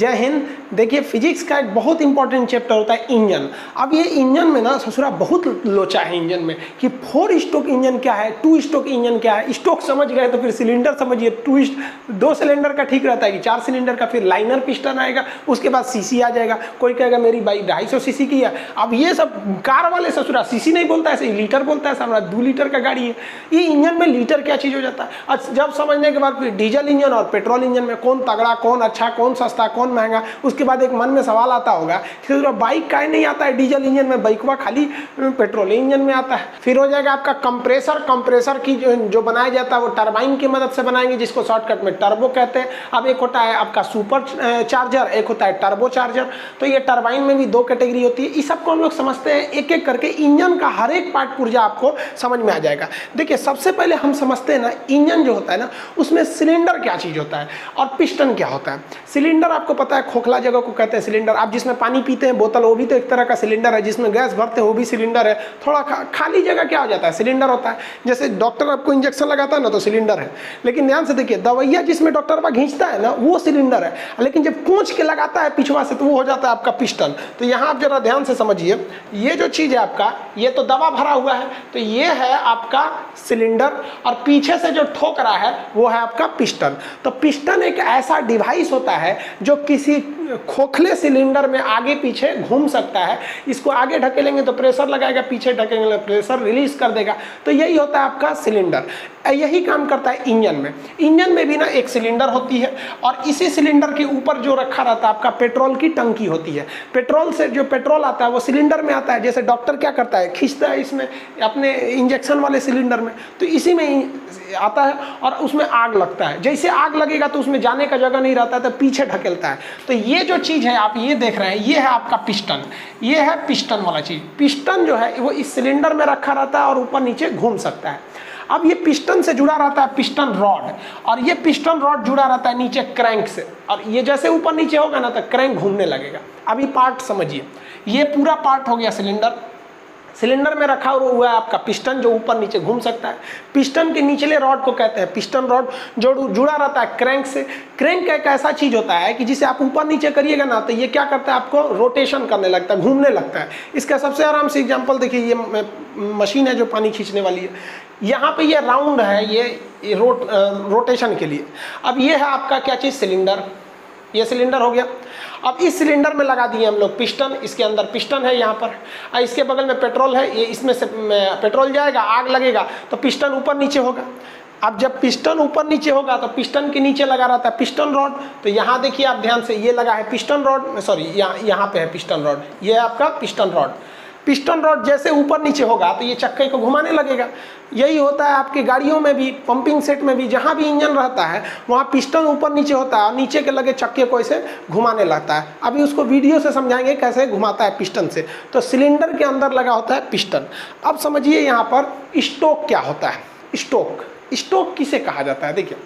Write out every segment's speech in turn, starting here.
जय हिंद। देखिए फिजिक्स का एक बहुत इंपॉर्टेंट चैप्टर होता है इंजन। अब ये इंजन में ना ससुरा बहुत लोचा है इंजन में कि 4 स्ट्रोक इंजन क्या है, 2 स्ट्रोक इंजन क्या है। स्ट्रोक समझ गए तो फिर सिलेंडर समझिए। 2 सिलेंडर का ठीक रहता है कि 4 सिलेंडर का, फिर लाइनर पिस्टन आएगा, उसके बाद सीसी आ जाएगा। कोई कहेगा मेरी बाइक 250 सीसी की है। अब ये सब कार वाले ससुरा सीसी नहीं बोलता है, ऐसे लीटर बोलता है। सामने 2 लीटर का गाड़ी है, ये इंजन में लीटर क्या चीज़ हो जाता है। और जब समझने के बाद फिर डीजल इंजन और पेट्रोल इंजन में कौन तगड़ा, कौन अच्छा, कौन सस्ता, कौन महंगा। उसके बाद एक मन में सवाल आता होगा कि बाइक काहे नहीं आता है डीजल इंजन में, बाइकवा खाली पेट्रोल इंजन में आता है। फिर हो जाएगा आपका कंप्रेसर की जो बनाया जाता है वो टरबाइन की मदद से बनाएंगे, जिसको शॉर्टकट में टर्बो कहते हैं। अब एक होता है आपका सुपर चार्जर, एक होता है टर्बो चार्जर। तो ये टरबाइन में भी 2 कैटेगरी होती है। इस सबको हम लोग समझते हैं एक एक करके। इंजन का हर एक पार्ट पुर्जा आपको समझ में आ जाएगा। देखिए सबसे पहले हम समझते हैं ना इंजन जो होता है ना उसमें सिलेंडर क्या चीज़ होता है और पिस्टन क्या होता है। सिलेंडर आपको पता है खोखला जगह को कहते हैं सिलेंडर। आप जिसमें पानी पीते हैं बोतल, वो भी तो एक तरह का सिलेंडर है। जिसमें गैस भरते हैं वो भी सिलेंडर है। थोड़ा खाली जगह क्या हो जाता है, सिलेंडर होता है। जैसे डॉक्टर आपको इंजेक्शन लगाता है ना तो सिलेंडर है। लेकिन ध्यान से देखिए दवाइयाँ जिसमें डॉक्टर बा खींचता है ना वो सिलेंडर है, लेकिन जब पूंछ के लगाता है पिछवा से तो वो हो जाता है आपका पिस्टन। तो यहाँ आप जरा ध्यान से समझिए, ये जो चीज़ है आपका, ये तो दवा भरा हुआ है तो ये है आपका सिलेंडर, और पीछे से जो ठोक रहा है वो है आपका पिस्टन। तो पिस्टन एक ऐसा डिवाइस होता है जो किसी खोखले सिलेंडर में आगे पीछे घूम सकता है। इसको आगे ढकेलेंगे तो प्रेशर लगाएगा, पीछे ढकेलेंगे तो प्रेशर रिलीज कर देगा। तो यही होता है आपका सिलेंडर। यही काम करता है इंजन में। इंजन में भी ना एक सिलेंडर होती है और इसी सिलेंडर के ऊपर जो रखा रहता है आपका पेट्रोल की टंकी होती है। पेट्रोल से जो पेट्रोल आता है वो सिलेंडर में आता है। जैसे डॉक्टर क्या करता है, खींचता है इसमें अपने इंजेक्शन वाले सिलेंडर में, तो इसी में आता है और उसमें आग लगता है। जैसे आग लगेगा तो उसमें जाने का जगह नहीं रहता है तो पीछे ढकेलता है। तो ये जो चीज़ है आप ये देख रहे हैं, ये है आपका पिस्टन। ये है पिस्टन वाला चीज़। पिस्टन जो है वो इस सिलेंडर में रखा रहता है और ऊपर नीचे घूम सकता है। अब ये पिस्टन से जुड़ा रहता है पिस्टन रॉड, और ये पिस्टन रॉड जुड़ा रहता है नीचे क्रैंक से, और ये जैसे ऊपर नीचे होगा ना तो क्रैंक घूमने लगेगा। अभी पार्ट समझिए, ये पूरा पार्ट हो गया सिलेंडर। सिलेंडर में रखा हुआ है आपका पिस्टन जो ऊपर नीचे घूम सकता है। पिस्टन के निचले रॉड को कहते हैं पिस्टन रॉड, जो जुड़ा रहता है क्रैंक से। क्रैंक एक ऐसा चीज होता है कि जिसे आप ऊपर नीचे करिएगा ना तो ये क्या करता है, आपको रोटेशन करने लगता है, घूमने लगता है। इसका सबसे आराम से एग्जांपल देखिए, ये मशीन है जो पानी खींचने वाली है। यहाँ पे ये राउंड है, ये रोटेशन के लिए। अब ये है आपका क्या चीज़, सिलेंडर। ये सिलेंडर हो गया। अब इस सिलेंडर में लगा दिए हम लोग पिस्टन। इसके अंदर पिस्टन है यहाँ पर, और इसके बगल में पेट्रोल है। ये इसमें से पेट्रोल जाएगा, आग लगेगा तो पिस्टन ऊपर नीचे होगा। अब जब पिस्टन ऊपर नीचे होगा तो पिस्टन के नीचे लगा रहता है पिस्टन रॉड। तो यहाँ देखिए आप ध्यान से, ये लगा है पिस्टन रॉड, सॉरी यहाँ पे है पिस्टन रॉड। ये है आपका पिस्टन रॉड। पिस्टन रॉड जैसे ऊपर नीचे होगा तो ये चक्के को घुमाने लगेगा। यही होता है आपकी गाड़ियों में भी, पंपिंग सेट में भी, जहाँ भी इंजन रहता है वहाँ पिस्टन ऊपर नीचे होता है और नीचे के लगे चक्के को ऐसे घुमाने लगता है। अभी उसको वीडियो से समझाएंगे कैसे घुमाता है पिस्टन से। तो सिलेंडर के अंदर लगा होता है पिस्टन। अब समझिए यहाँ पर स्टोक क्या होता है। स्टोक किसे कहा जाता है, देखिए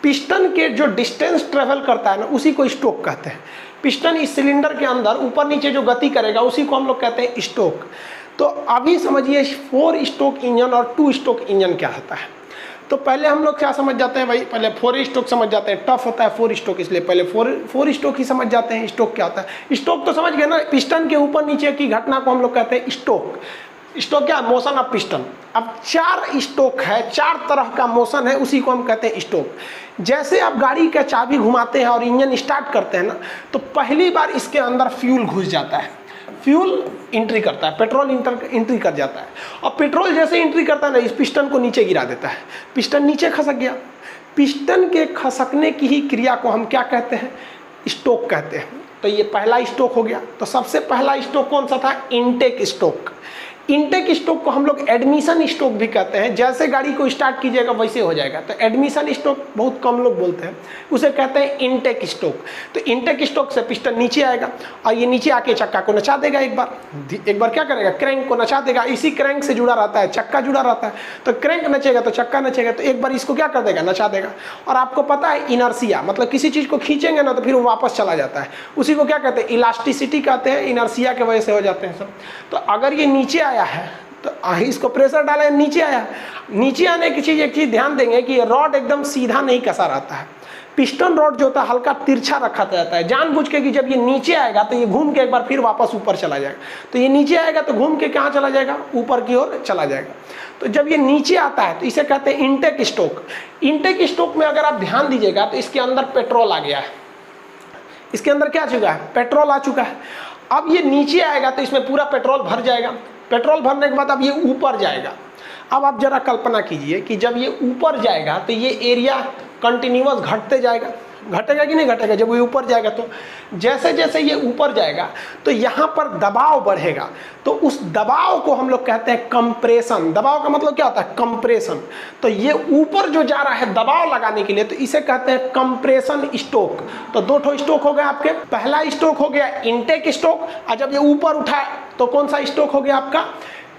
पिस्टन के जो डिस्टेंस ट्रेवल करता है ना उसी को स्टोक कहते हैं। पिस्टन इस सिलेंडर के अंदर ऊपर नीचे जो गति करेगा उसी को हम लोग कहते हैं स्टोक। तो अभी समझिए 4 स्टोक इंजन और 2 स्टोक इंजन क्या होता है। तो पहले हम लोग क्या समझ जाते हैं भाई, पहले 4 स्टोक समझ जाते हैं। टफ होता है 4 स्टोक, इसलिए पहले 4 स्टोक ही समझ जाते हैं। स्टोक क्या होता है, स्टोक तो समझ गए ना, पिस्टन के ऊपर नीचे की घटना को हम लोग कहते हैं स्टोक। स्टोक क्या, मोशन ऑफ पिस्टन। अब 4 स्टोक है, 4 तरह का मोशन है, उसी को हम कहते हैं स्टोक। जैसे आप गाड़ी का चाबी घुमाते हैं और इंजन स्टार्ट करते हैं ना, तो पहली बार इसके अंदर फ्यूल घुस जाता है, फ्यूल एंट्री करता है, पेट्रोल एंट्री कर जाता है। और पेट्रोल जैसे एंट्री करता है ना, इस पिस्टन को नीचे गिरा देता है। पिस्टन नीचे खसक गया। पिस्टन के खसकने की ही क्रिया को हम क्या कहते हैं, स्टोक कहते हैं। तो ये पहला स्टोक हो गया। तो सबसे पहला स्टोक कौन सा था, इनटेक स्टोक। इनटेक स्टोक को हम लोग एडमिशन स्टोक भी कहते हैं। जैसे गाड़ी को स्टार्ट कीजिएगा वैसे हो जाएगा। तो एडमिशन स्टोक बहुत कम लोग बोलते हैं, उसे कहते हैं इनटेक स्टोक। तो इनटेक स्टोक से पिस्टन नीचे आएगा और ये नीचे आके चक्का को नचा देगा। एक बार क्या करेगा, क्रैंक को नचा देगा। इसी क्रैंक से जुड़ा रहता है चक्का, जुड़ा रहता है। तो क्रैंक नचेगा तो चक्का नचेगा। तो एक बार इसको क्या कर देगा, नचा देगा। और आपको पता है इनर्सिया, मतलब किसी चीज़ को खींचेंगे ना तो फिर वो वापस चला जाता है। उसी को क्या कहते हैं, इलास्टिसिटी कहते हैं। इनर्सिया की वजह से हो जाते हैं सब। तो अगर ये नीचे आया है तो इसको प्रेशर डाला, नीचे आया। नीचे आने की चीज़, एक चीज़ ध्यान देंगे कि ये रॉड एकदम सीधा नहीं कसा रहता है। पिस्टन रॉड जो होता है हल्का तिरछा रखा जाता है जानबूझ के कि जब ये नीचे आएगा तो ये घूम के एक बार फिर वापस ऊपर चला जाएगा। तो ये नीचे आएगा तो घूम के कहाँ चला जाएगा, ऊपर की ओर चला जाएगा। तो जब ये नीचे आता है तो इसे कहते हैं इनटेक स्टोक। इनटेक स्टोक में अगर आप ध्यान दीजिएगा तो इसके अंदर पेट्रोल आ गया है, इसके अंदर क्या आ चुका है, पेट्रोल आ चुका है। अब ये नीचे आएगा तो इसमें पूरा पेट्रोल भर जाएगा। पेट्रोल भरने के बाद अब ये ऊपर जाएगा। अब आप जरा कल्पना कीजिए कि जब ये ऊपर जाएगा तो ये एरिया कंटिन्यूअस घटते जाएगा, घटेगा कि नहीं घटेगा। जब ये ऊपर जाएगा तो जैसे जैसे ये ऊपर जाएगा तो यहाँ पर दबाव बढ़ेगा, तो उस दबाव को हम लोग कहते हैं कंप्रेशन। दबाव का मतलब क्या होता है, कंप्रेशन। तो ये ऊपर जो जा रहा है दबाव लगाने के लिए तो इसे कहते हैं कंप्रेशन स्ट्रोक। तो दो ठो स्ट्रोक हो गए आपके। पहला स्ट्रोक हो गया इनटेक स्ट्रोक, और जब ये ऊपर उठा तो कौन सा स्ट्रोक हो गया आपका,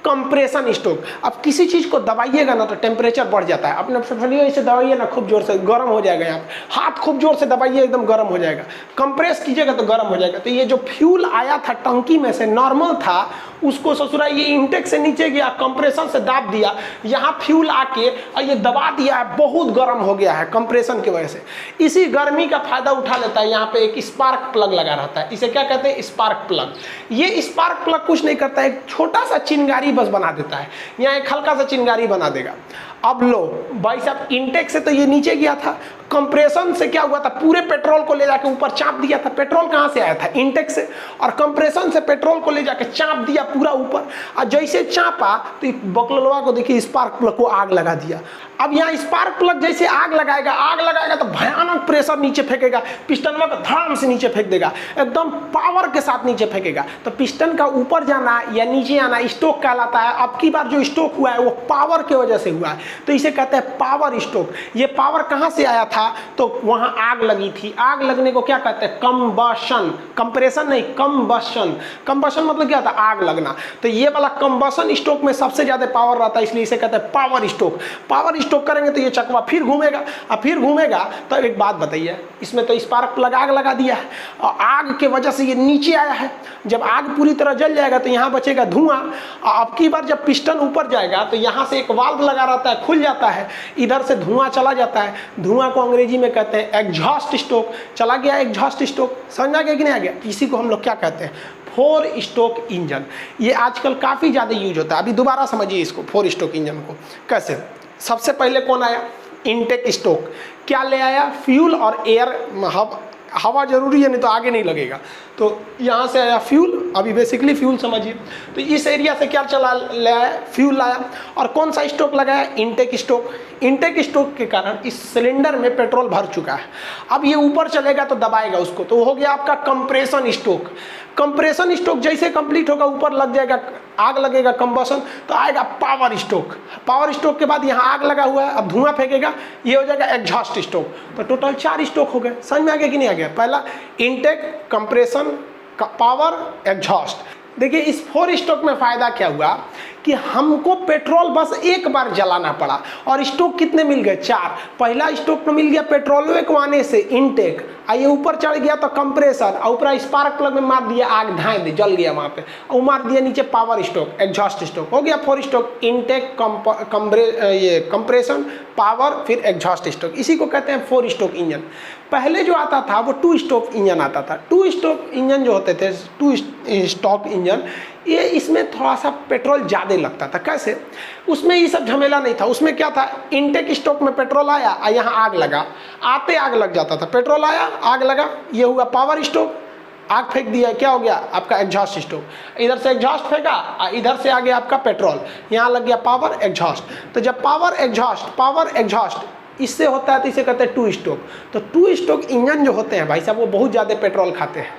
कंप्रेशन स्ट्रोक। अब किसी चीज को दबाइएगा ना तो टेम्परेचर बढ़ जाता है। अपने फलियों इसे दबाइए ना खूब जोर से, गर्म हो जाएगा। यहाँ हाथ खूब जोर से दबाइए, एकदम गर्म हो जाएगा। कंप्रेस कीजिएगा तो गर्म हो जाएगा। तो ये जो फ्यूल आया था टंकी में से नॉर्मल था, उसको ससुरा ये इंटेक से नीचे गया, कंप्रेशन से दाब दिया, यहाँ फ्यूल आके और ये दबा दिया है, बहुत गर्म हो गया है कंप्रेशन की वजह से। इसी गर्मी का फायदा उठा लेता है। यहाँ पे एक स्पार्क प्लग लगा रहता है, इसे क्या कहते हैं, स्पार्क प्लग। ये स्पार्क प्लग कुछ नहीं करता है, एक छोटा सा चिंगारी बस बना देता है, यहाँ एक हल्का सा चिंगारी बना देगा। अब लो भाई साहब, इंटेक से तो ये नीचे गया था, कंप्रेशन से क्या हुआ था, पूरे पेट्रोल को ले जाके ऊपर चाप दिया था। पेट्रोल कहाँ से आया था, इंटेक से, और कंप्रेशन से पेट्रोल को ले जाके चाप दिया पूरा ऊपर। और जैसे चापा तो बकलवा को देखिए, स्पार्क प्लग को आग लगा दिया। अब यहाँ स्पार्क प्लग जैसे आग लगाएगा तो भयानक प्रेशर नीचे फेंकेगा, पिस्टन को धड़ाम से नीचे फेंक देगा, एकदम पावर के साथ नीचे फेंकेगा। तो पिस्टन का ऊपर जाना या नीचे आना स्ट्रोक कहलाता है। अब की बार जो स्ट्रोक हुआ है वो पावर की वजह से हुआ है, तो इसे कहते हैं पावर स्ट्रोक। ये पावर कहाँ से आया था, तो वहाँ आग लगी थी। आग लगने को क्या कहते हैं, कंबशन। कंप्रेशन नहीं, कंबशन। कंबशन मतलब क्या था, आग लगना। तो ये वाला कंबशन स्ट्रोक में सबसे ज्यादा पावर रहता है, इसलिए इसे कहते हैं पावर स्ट्रोक। पावर स्ट्रोक करेंगे तो ये चकवा फिर घूमेगा, और फिर घूमेगा। तो एक बात बताइए, इसमें तो स्पार्क प्लग आग लगा दिया है, और आग के वजह से ये नीचे आया है। जब आग पूरी तरह जल जाएगा तो यहाँ बचेगा धुआं। अब की बार जब पिस्टन ऊपर जाएगा तो यहाँ से एक वाल्व लगा रहता है, खुल जाता है, इधर से धुआं चला जाता है। धुआं को अंग्रेजी में कहते हैं एग्जॉस्ट स्ट्रोक। चला गया एग्जॉस्ट स्ट्रोक, समझ आ गया कि नहीं आ गया। इसी को हम लोग क्या कहते हैं, 4 स्ट्रोक इंजन। ये आजकल काफी ज्यादा यूज होता है। अभी दोबारा समझिए इसको, 4 स्ट्रोक इंजन को कैसे। सबसे पहले कौन आया, इनटेक स्ट्रोक। क्या ले आया, फ्यूल और एयर, हवा जरूरी है, नहीं तो आगे नहीं लगेगा। तो यहाँ से आया फ्यूल, अभी बेसिकली फ्यूल समझिए। तो इस एरिया से क्या चला ले आया, फ्यूल लाया। और कौन सा स्ट्रोक लगाया, इनटेक स्ट्रोक। इनटेक स्ट्रोक के कारण इस सिलेंडर में पेट्रोल भर चुका है। अब ये ऊपर चलेगा तो दबाएगा उसको, तो हो गया आपका कंप्रेशन स्ट्रोक। कंप्रेशन स्ट्रोक जैसे कंप्लीट होगा, ऊपर लग जाएगा, आग लगेगा, कंबशन, तो आएगा पावर स्ट्रोक। पावर स्ट्रोक के बाद यहाँ आग लगा हुआ है, अब धुआं फेंकेगा, ये हो जाएगा एग्जॉस्ट स्ट्रोक। तो टोटल 4 स्ट्रोक हो गए। समझ में आ गया कि नहीं आ गया। पहला इनटेक, कंप्रेशन, पावर, एग्जॉस्ट। देखिए इस 4 स्ट्रोक में फायदा क्या हुआ कि हमको पेट्रोल बस एक बार जलाना पड़ा, और स्ट्रोक कितने मिल गए, 4। पहला स्ट्रोक में मिल गया पेट्रोल आने से इनटेक, आइए ऊपर चढ़ गया तो कंप्रेसर, और ऊपर स्पार्क प्लग में मार दिया, आग धाए दी, जल गया वहाँ पे, और मार दिया नीचे पावर स्ट्रोक, एग्जॉस्ट स्ट्रोक। हो गया 4 स्ट्रोक, इनटेक, कंप्रेशन, पावर, फिर एग्जॉस्ट स्ट्रोक। इसी को कहते हैं 4 स्ट्रोक इंजन। पहले जो आता था वो 2 स्ट्रोक इंजन आता था। 2 स्ट्रोक इंजन जो होते थे, 2 स्ट्रोक इंजन, ये इसमें थोड़ा सा पेट्रोल ज़्यादा लगता था। कैसे, उसमें ये सब झमेला नहीं था। उसमें क्या था, इनटेक स्ट्रोक में पेट्रोल आया और यहाँ आग लगा, आते आग लग जाता था। पेट्रोल आया, आग लगा, ये हुआ पावर स्ट्रोक, आग फेंक दिया, क्या हो गया आपका एग्जॉस्ट स्ट्रोक। इधर से एग्जॉस्ट फेंका, इधर से आ गया आपका पेट्रोल, यहाँ लग गया पावर एग्जॉस्ट। तो जब पावर एग्जॉस्ट इससे होता है तो इसे कहते हैं 2 स्ट्रोक। तो 2 स्ट्रोक इंजन जो होते हैं भाई साहब, वो बहुत ज़्यादा पेट्रोल खाते हैं।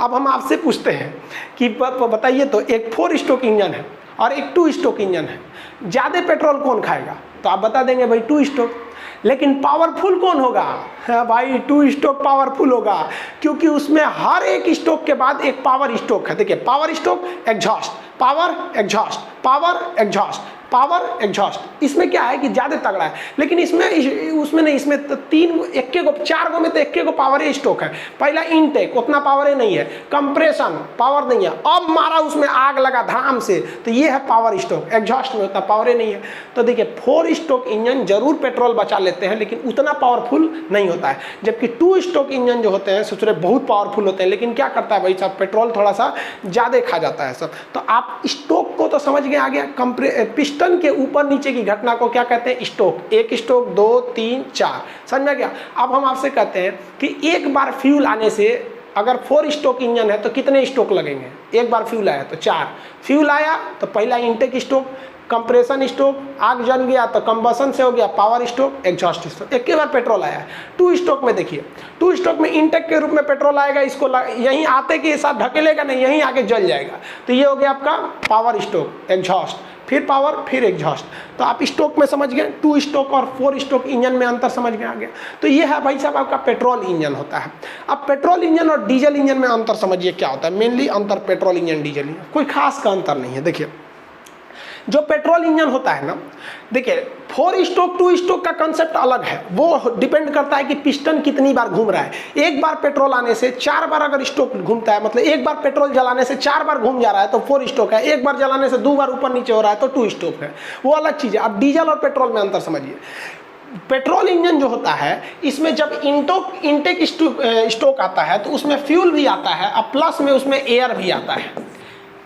अब हम आपसे पूछते हैं कि बताइए तो, एक 4 स्ट्रोक इंजन है और एक 2 स्ट्रोक इंजन है, ज़्यादा पेट्रोल कौन खाएगा? तो आप बता देंगे भाई 2 स्ट्रोक। लेकिन पावरफुल कौन होगा? हाँ भाई 2 स्ट्रोक पावरफुल होगा, क्योंकि उसमें हर एक स्ट्रोक के बाद एक पावर स्ट्रोक है। देखिए power stroke, exhaust, power exhaust, power exhaust, power exhaust. इसमें क्या है कि ज़्यादा तगड़ा है, लेकिन इसमें उसमें नहीं, इसमें तो 4 गो में तो एक गो पावर स्टोक है। पहला इनटेक उतना पावर नहीं है, कंप्रेशन पावर नहीं है, अब मारा उसमें आग लगा धाम से, तो ये है पावर स्टोक। एग्जॉस्ट में उतना पावर नहीं है। तो देखिए 4 स्टोक इंजन जरूर पेट्रोल बचा लेते हैं, लेकिन उतना पावरफुल नहीं होता है, जबकि 2 स्टोक इंजन जो होते हैं सोचो बहुत पावरफुल होते हैं, लेकिन क्या करता है भाई साहब, पेट्रोल थोड़ा सा ज़्यादा खा जाता है सब। तो आप स्टोक को तो समझ गए आ गया। पिस्टन के ऊपर नीचे की घटना को क्या कहते हैं, स्टोक। 1 स्टोक, 2, 3, 4, समझ में गया। अब हम आपसे कहते हैं कि एक बार फ्यूल आने से अगर 4 स्टोक इंजन है तो कितने स्टोक लगेंगे। एक बार फ्यूल आया तो 4 फ्यूल आया, तो पहला इंटेक स्टोक, कंप्रेशन स्टोक, आग जल गया तो कंबसन से हो गया पावर स्टोक, एग्जॉस्ट स्टोक। एक बार पेट्रोल आया है। 2 स्टोक में देखिए, 2 स्टोक में इंटेक के रूप में पेट्रोल आएगा, इसको यहीं आते के साथ ढकेलेगा नहीं, यहीं आके जल जाएगा, तो ये हो गया आपका पावर स्टोक, एग्जॉस्ट, फिर पावर, फिर एग्जॉस्ट। तो आप स्टोक में समझ गए, 2 स्टोक और 4 स्टोक इंजन में अंतर समझ में आ गया। तो ये है भाई साहब आपका पेट्रोल इंजन होता है। अब पेट्रोल इंजन और डीजल इंजन में अंतर समझिए क्या होता है। मेनली अंतर पेट्रोल इंजन डीजल इंजन, कोई खास का अंतर नहीं है। देखिए जो पेट्रोल इंजन होता है ना, देखिए 4 स्टोक 2 स्टोक का कंसेप्ट अलग है, वो डिपेंड करता है कि पिस्टन कितनी बार घूम रहा है। एक बार पेट्रोल आने से 4 बार अगर स्टोक घूमता है, मतलब एक बार पेट्रोल जलाने से 4 बार घूम जा रहा है तो 4 स्टोक है। एक बार जलाने से 2 बार ऊपर नीचे हो रहा है तो 2 स्टोक है, वो अलग चीज़ है। अब डीजल और पेट्रोल में अंतर समझिए। पेट्रोल इंजन जो होता है इसमें जब इंटेक स्टोक आता है तो उसमें फ्यूल भी आता है और प्लस में उसमें एयर भी आता है।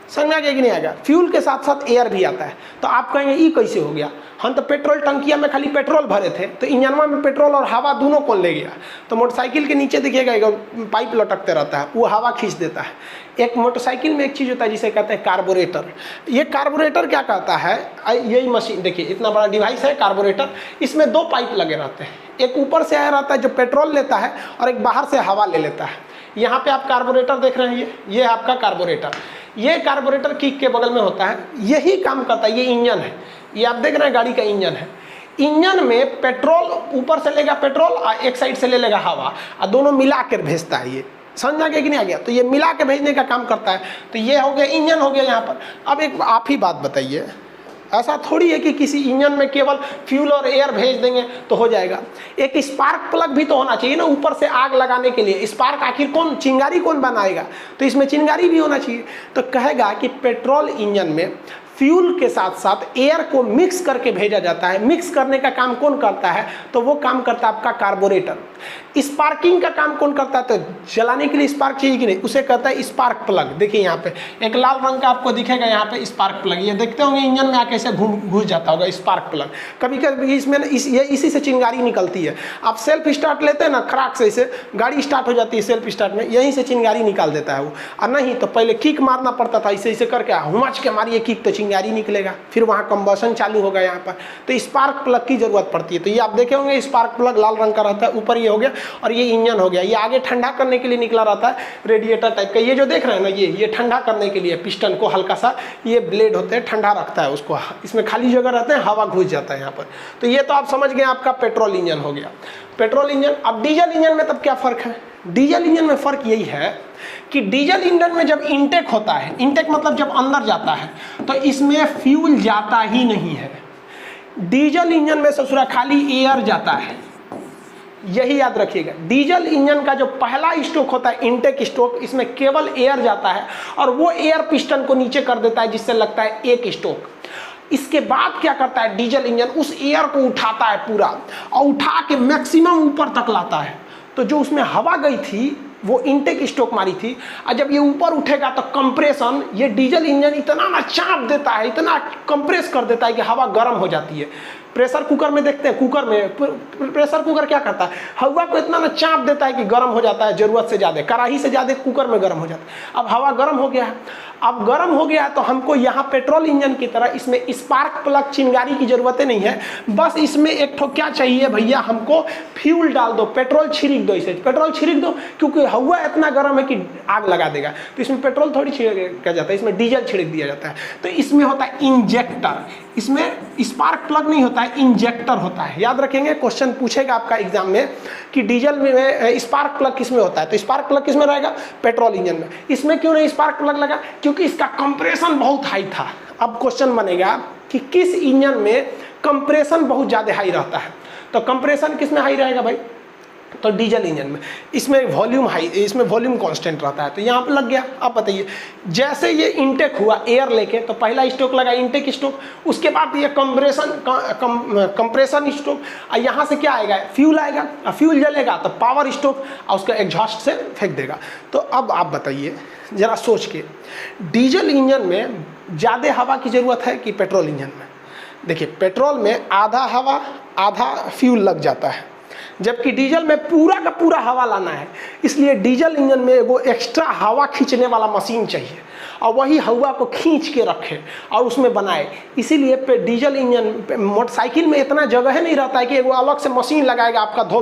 समझ में आ गया कि नहीं आ गया। फ्यूल के साथ साथ एयर भी आता है। तो आप कहेंगे ये कैसे हो गया, हम तो पेट्रोल टंकिया में खाली पेट्रोल भरे थे, तो इंजनवा में पेट्रोल और हवा दोनों कौन ले गया। तो मोटरसाइकिल के नीचे देखिएगा एक पाइप लटकते रहता है, वो हवा खींच देता है। एक मोटरसाइकिल में एक चीज़ होता है जिसे कहते हैं कार्बोरेटर। ये कार्बोरेटर क्या कहता है, यही मशीन देखिए इतना बड़ा डिवाइस है कार्बोरेटर, इसमें 2 पाइप लगे रहते हैं, एक ऊपर से आया रहता है जो पेट्रोल लेता है और एक बाहर से हवा ले लेता है। यहाँ पे आप कार्बोरेटर देख रहे हैं, ये है आपका कार्बोरेटर। ये कार्बोरेटर किक के बगल में होता है, यही काम करता है। ये इंजन है, ये आप देख रहे हैं गाड़ी का इंजन है। इंजन में पेट्रोल ऊपर से लेगा पेट्रोल और एक साइड से ले लेगा हवा, और दोनों मिला कर भेजता है। ये समझ आ गया कि नहीं आ गया। तो ये मिला के भेजने का काम करता है। तो ये हो गया इंजन हो गया यहाँ पर। अब एक आप ही बात बताइए, ऐसा थोड़ी है कि किसी इंजन में केवल फ्यूल और एयर भेज देंगे तो हो जाएगा। एक स्पार्क प्लग भी तो होना चाहिए ना ऊपर से आग लगाने के लिए। स्पार्क आखिर कौन, चिंगारी कौन बनाएगा, तो इसमें चिंगारी भी होना चाहिए। तो कहेगा कि पेट्रोल इंजन में फ्यूल के साथ साथ एयर को मिक्स करके भेजा जाता है। मिक्स करने का काम कौन करता है, तो वो काम करता है आपका कार्बोरेटर। स्पार्किंग का काम कौन करता है, तो जलाने के लिए स्पार्क चाहिए कि नहीं, उसे कहता है स्पार्क प्लग। देखिए यहाँ पे एक लाल रंग का आपको दिखेगा यहाँ पे स्पार्क प्लग, ये देखते होंगे इंजन में आके ऐसे घुस जाता होगा स्पार्क प्लग। कभी कभी इसमें इसी से चिंगारी निकलती है। आप सेल्फ स्टार्ट लेते हैं ना, खराक से इसे गाड़ी स्टार्ट हो जाती है सेल्फ स्टार्ट में, यहीं से चिंगारी निकाल देता है वो। और नहीं तो पहले किक मारना पड़ता था, इसे इसे करके हुमच के मारिए किक तो चिंगारी निकलेगा, फिर वहाँ कंबसन चालू होगा यहाँ पर। तो स्पार्क प्लग की जरूरत पड़ती है। तो ये आप देखे होंगे स्पार्क प्लग लाल रंग का रहता है, ऊपर ये हो गया और ये इंजन हो गया। ये आगे ठंडा करने के लिए निकला रहता है, रेडिएटर टाइप का। ये जो देख रहे हैं ना, ये ठंडा करने के लिए पिस्टन को हल्का सा ये ब्लेड होते हैं, ठंडा रखता है उसको। इसमें खाली जगह रहते हैं, हवा घुस जाता है यहाँ पर। तो ये तो आप समझ गए आपका पेट्रोल इंजन हो गया, पेट्रोल इंजन। अब डीजल इंजन में तब क्या फ़र्क है, डीजल इंजन में फ़र्क यही है कि डीजल इंजन में जब इंटेक होता है, इंटेक मतलब जब अंदर जाता है, तो इसमें फ्यूल जाता ही नहीं है। डीजल इंजन में ससुरा खाली एयर जाता है, यही याद रखिएगा। डीजल इंजन का जो पहला स्ट्रोक होता है इंटेक स्ट्रोक, इसमें केवल एयर जाता है और वो एयर पिस्टन को नीचे कर देता है, जिससे लगता है एक स्ट्रोक। इसके बाद क्या करता है डीजल इंजन, उस एयर को उठाता है पूरा और उठा के मैक्सिमम ऊपर तक लाता है। तो जो उसमें हवा गई थी वो इंटेक स्ट्रोक मारी थी, और जब ये ऊपर उठेगा तो कंप्रेशन, ये डीजल इंजन इतना ना चाप देता है, इतना कंप्रेस कर देता है कि हवा गर्म हो जाती है। प्रेशर कुकर में देखते हैं, कुकर में प्रेशर कुकर क्या करता है, हवा को इतना ना चाप देता है कि गर्म हो जाता है, ज़रूरत से ज़्यादा, कढ़ाई से ज़्यादा कुकर में गर्म हो जाता है। अब हवा गर्म हो गया है, अब गर्म हो गया तो हमको यहाँ पेट्रोल इंजन की तरह इसमें स्पार्क प्लग चिंगारी की ज़रूरत नहीं है। बस इसमें एक ठो क्या चाहिए भैया, हमको फ्यूल डाल दो, पेट्रोल छिड़क दो, इसे पेट्रोल छिड़क दो, क्योंकि हवा इतना गर्म है कि आग लगा देगा। तो इसमें पेट्रोल थोड़ी छिड़का जाता है, इसमें डीजल छिड़क दिया जाता है। तो इसमें होता है इंजेक्टर, इसमें स्पार्क प्लग नहीं होता है, इंजेक्टर होता है। याद रखेंगे, क्वेश्चन पूछेगा आपका एग्जाम में कि डीजल में स्पार्क प्लग किसमें होता है, तो स्पार्क प्लग किसमें रहेगा, पेट्रोल इंजन में। इसमें क्यों नहीं स्पार्क प्लग लगा, क्योंकि इसका कंप्रेशन बहुत हाई था। अब क्वेश्चन बनेगा कि किस इंजन में कंप्रेशन बहुत ज़्यादा हाई रहता है। तो कंप्रेशन किस में हाई रहेगा भाई, तो डीजल इंजन में। इसमें वॉल्यूम हाई, इसमें वॉल्यूम कांस्टेंट रहता है, तो यहाँ पे लग गया। अब बताइए, जैसे ये इनटेक हुआ एयर लेके, तो पहला स्ट्रोक लगा इनटेक स्ट्रोक, उसके बाद ये कंप्रेशन स्ट्रोक, और यहाँ से क्या आएगा, फ्यूल आएगा, और फ्यूल जलेगा तो पावर स्ट्रोक, और उसका एग्जॉस्ट से फेंक देगा। तो अब आप बताइए जरा सोच के, डीजल इंजन में ज़्यादा हवा की ज़रूरत है कि पेट्रोल इंजन में? देखिए, पेट्रोल में आधा हवा आधा फ्यूल लग जाता है, जबकि डीजल में पूरा का पूरा हवा लाना है। इसलिए डीजल इंजन में वो एक्स्ट्रा हवा खींचने वाला मशीन चाहिए, और वही हवा को खींच के रखे और उसमें बनाए। इसीलिए पे डीजल इंजन मोटरसाइकिल में इतना जगह नहीं रहता है कि वो अलग से मशीन लगाएगा आपका धो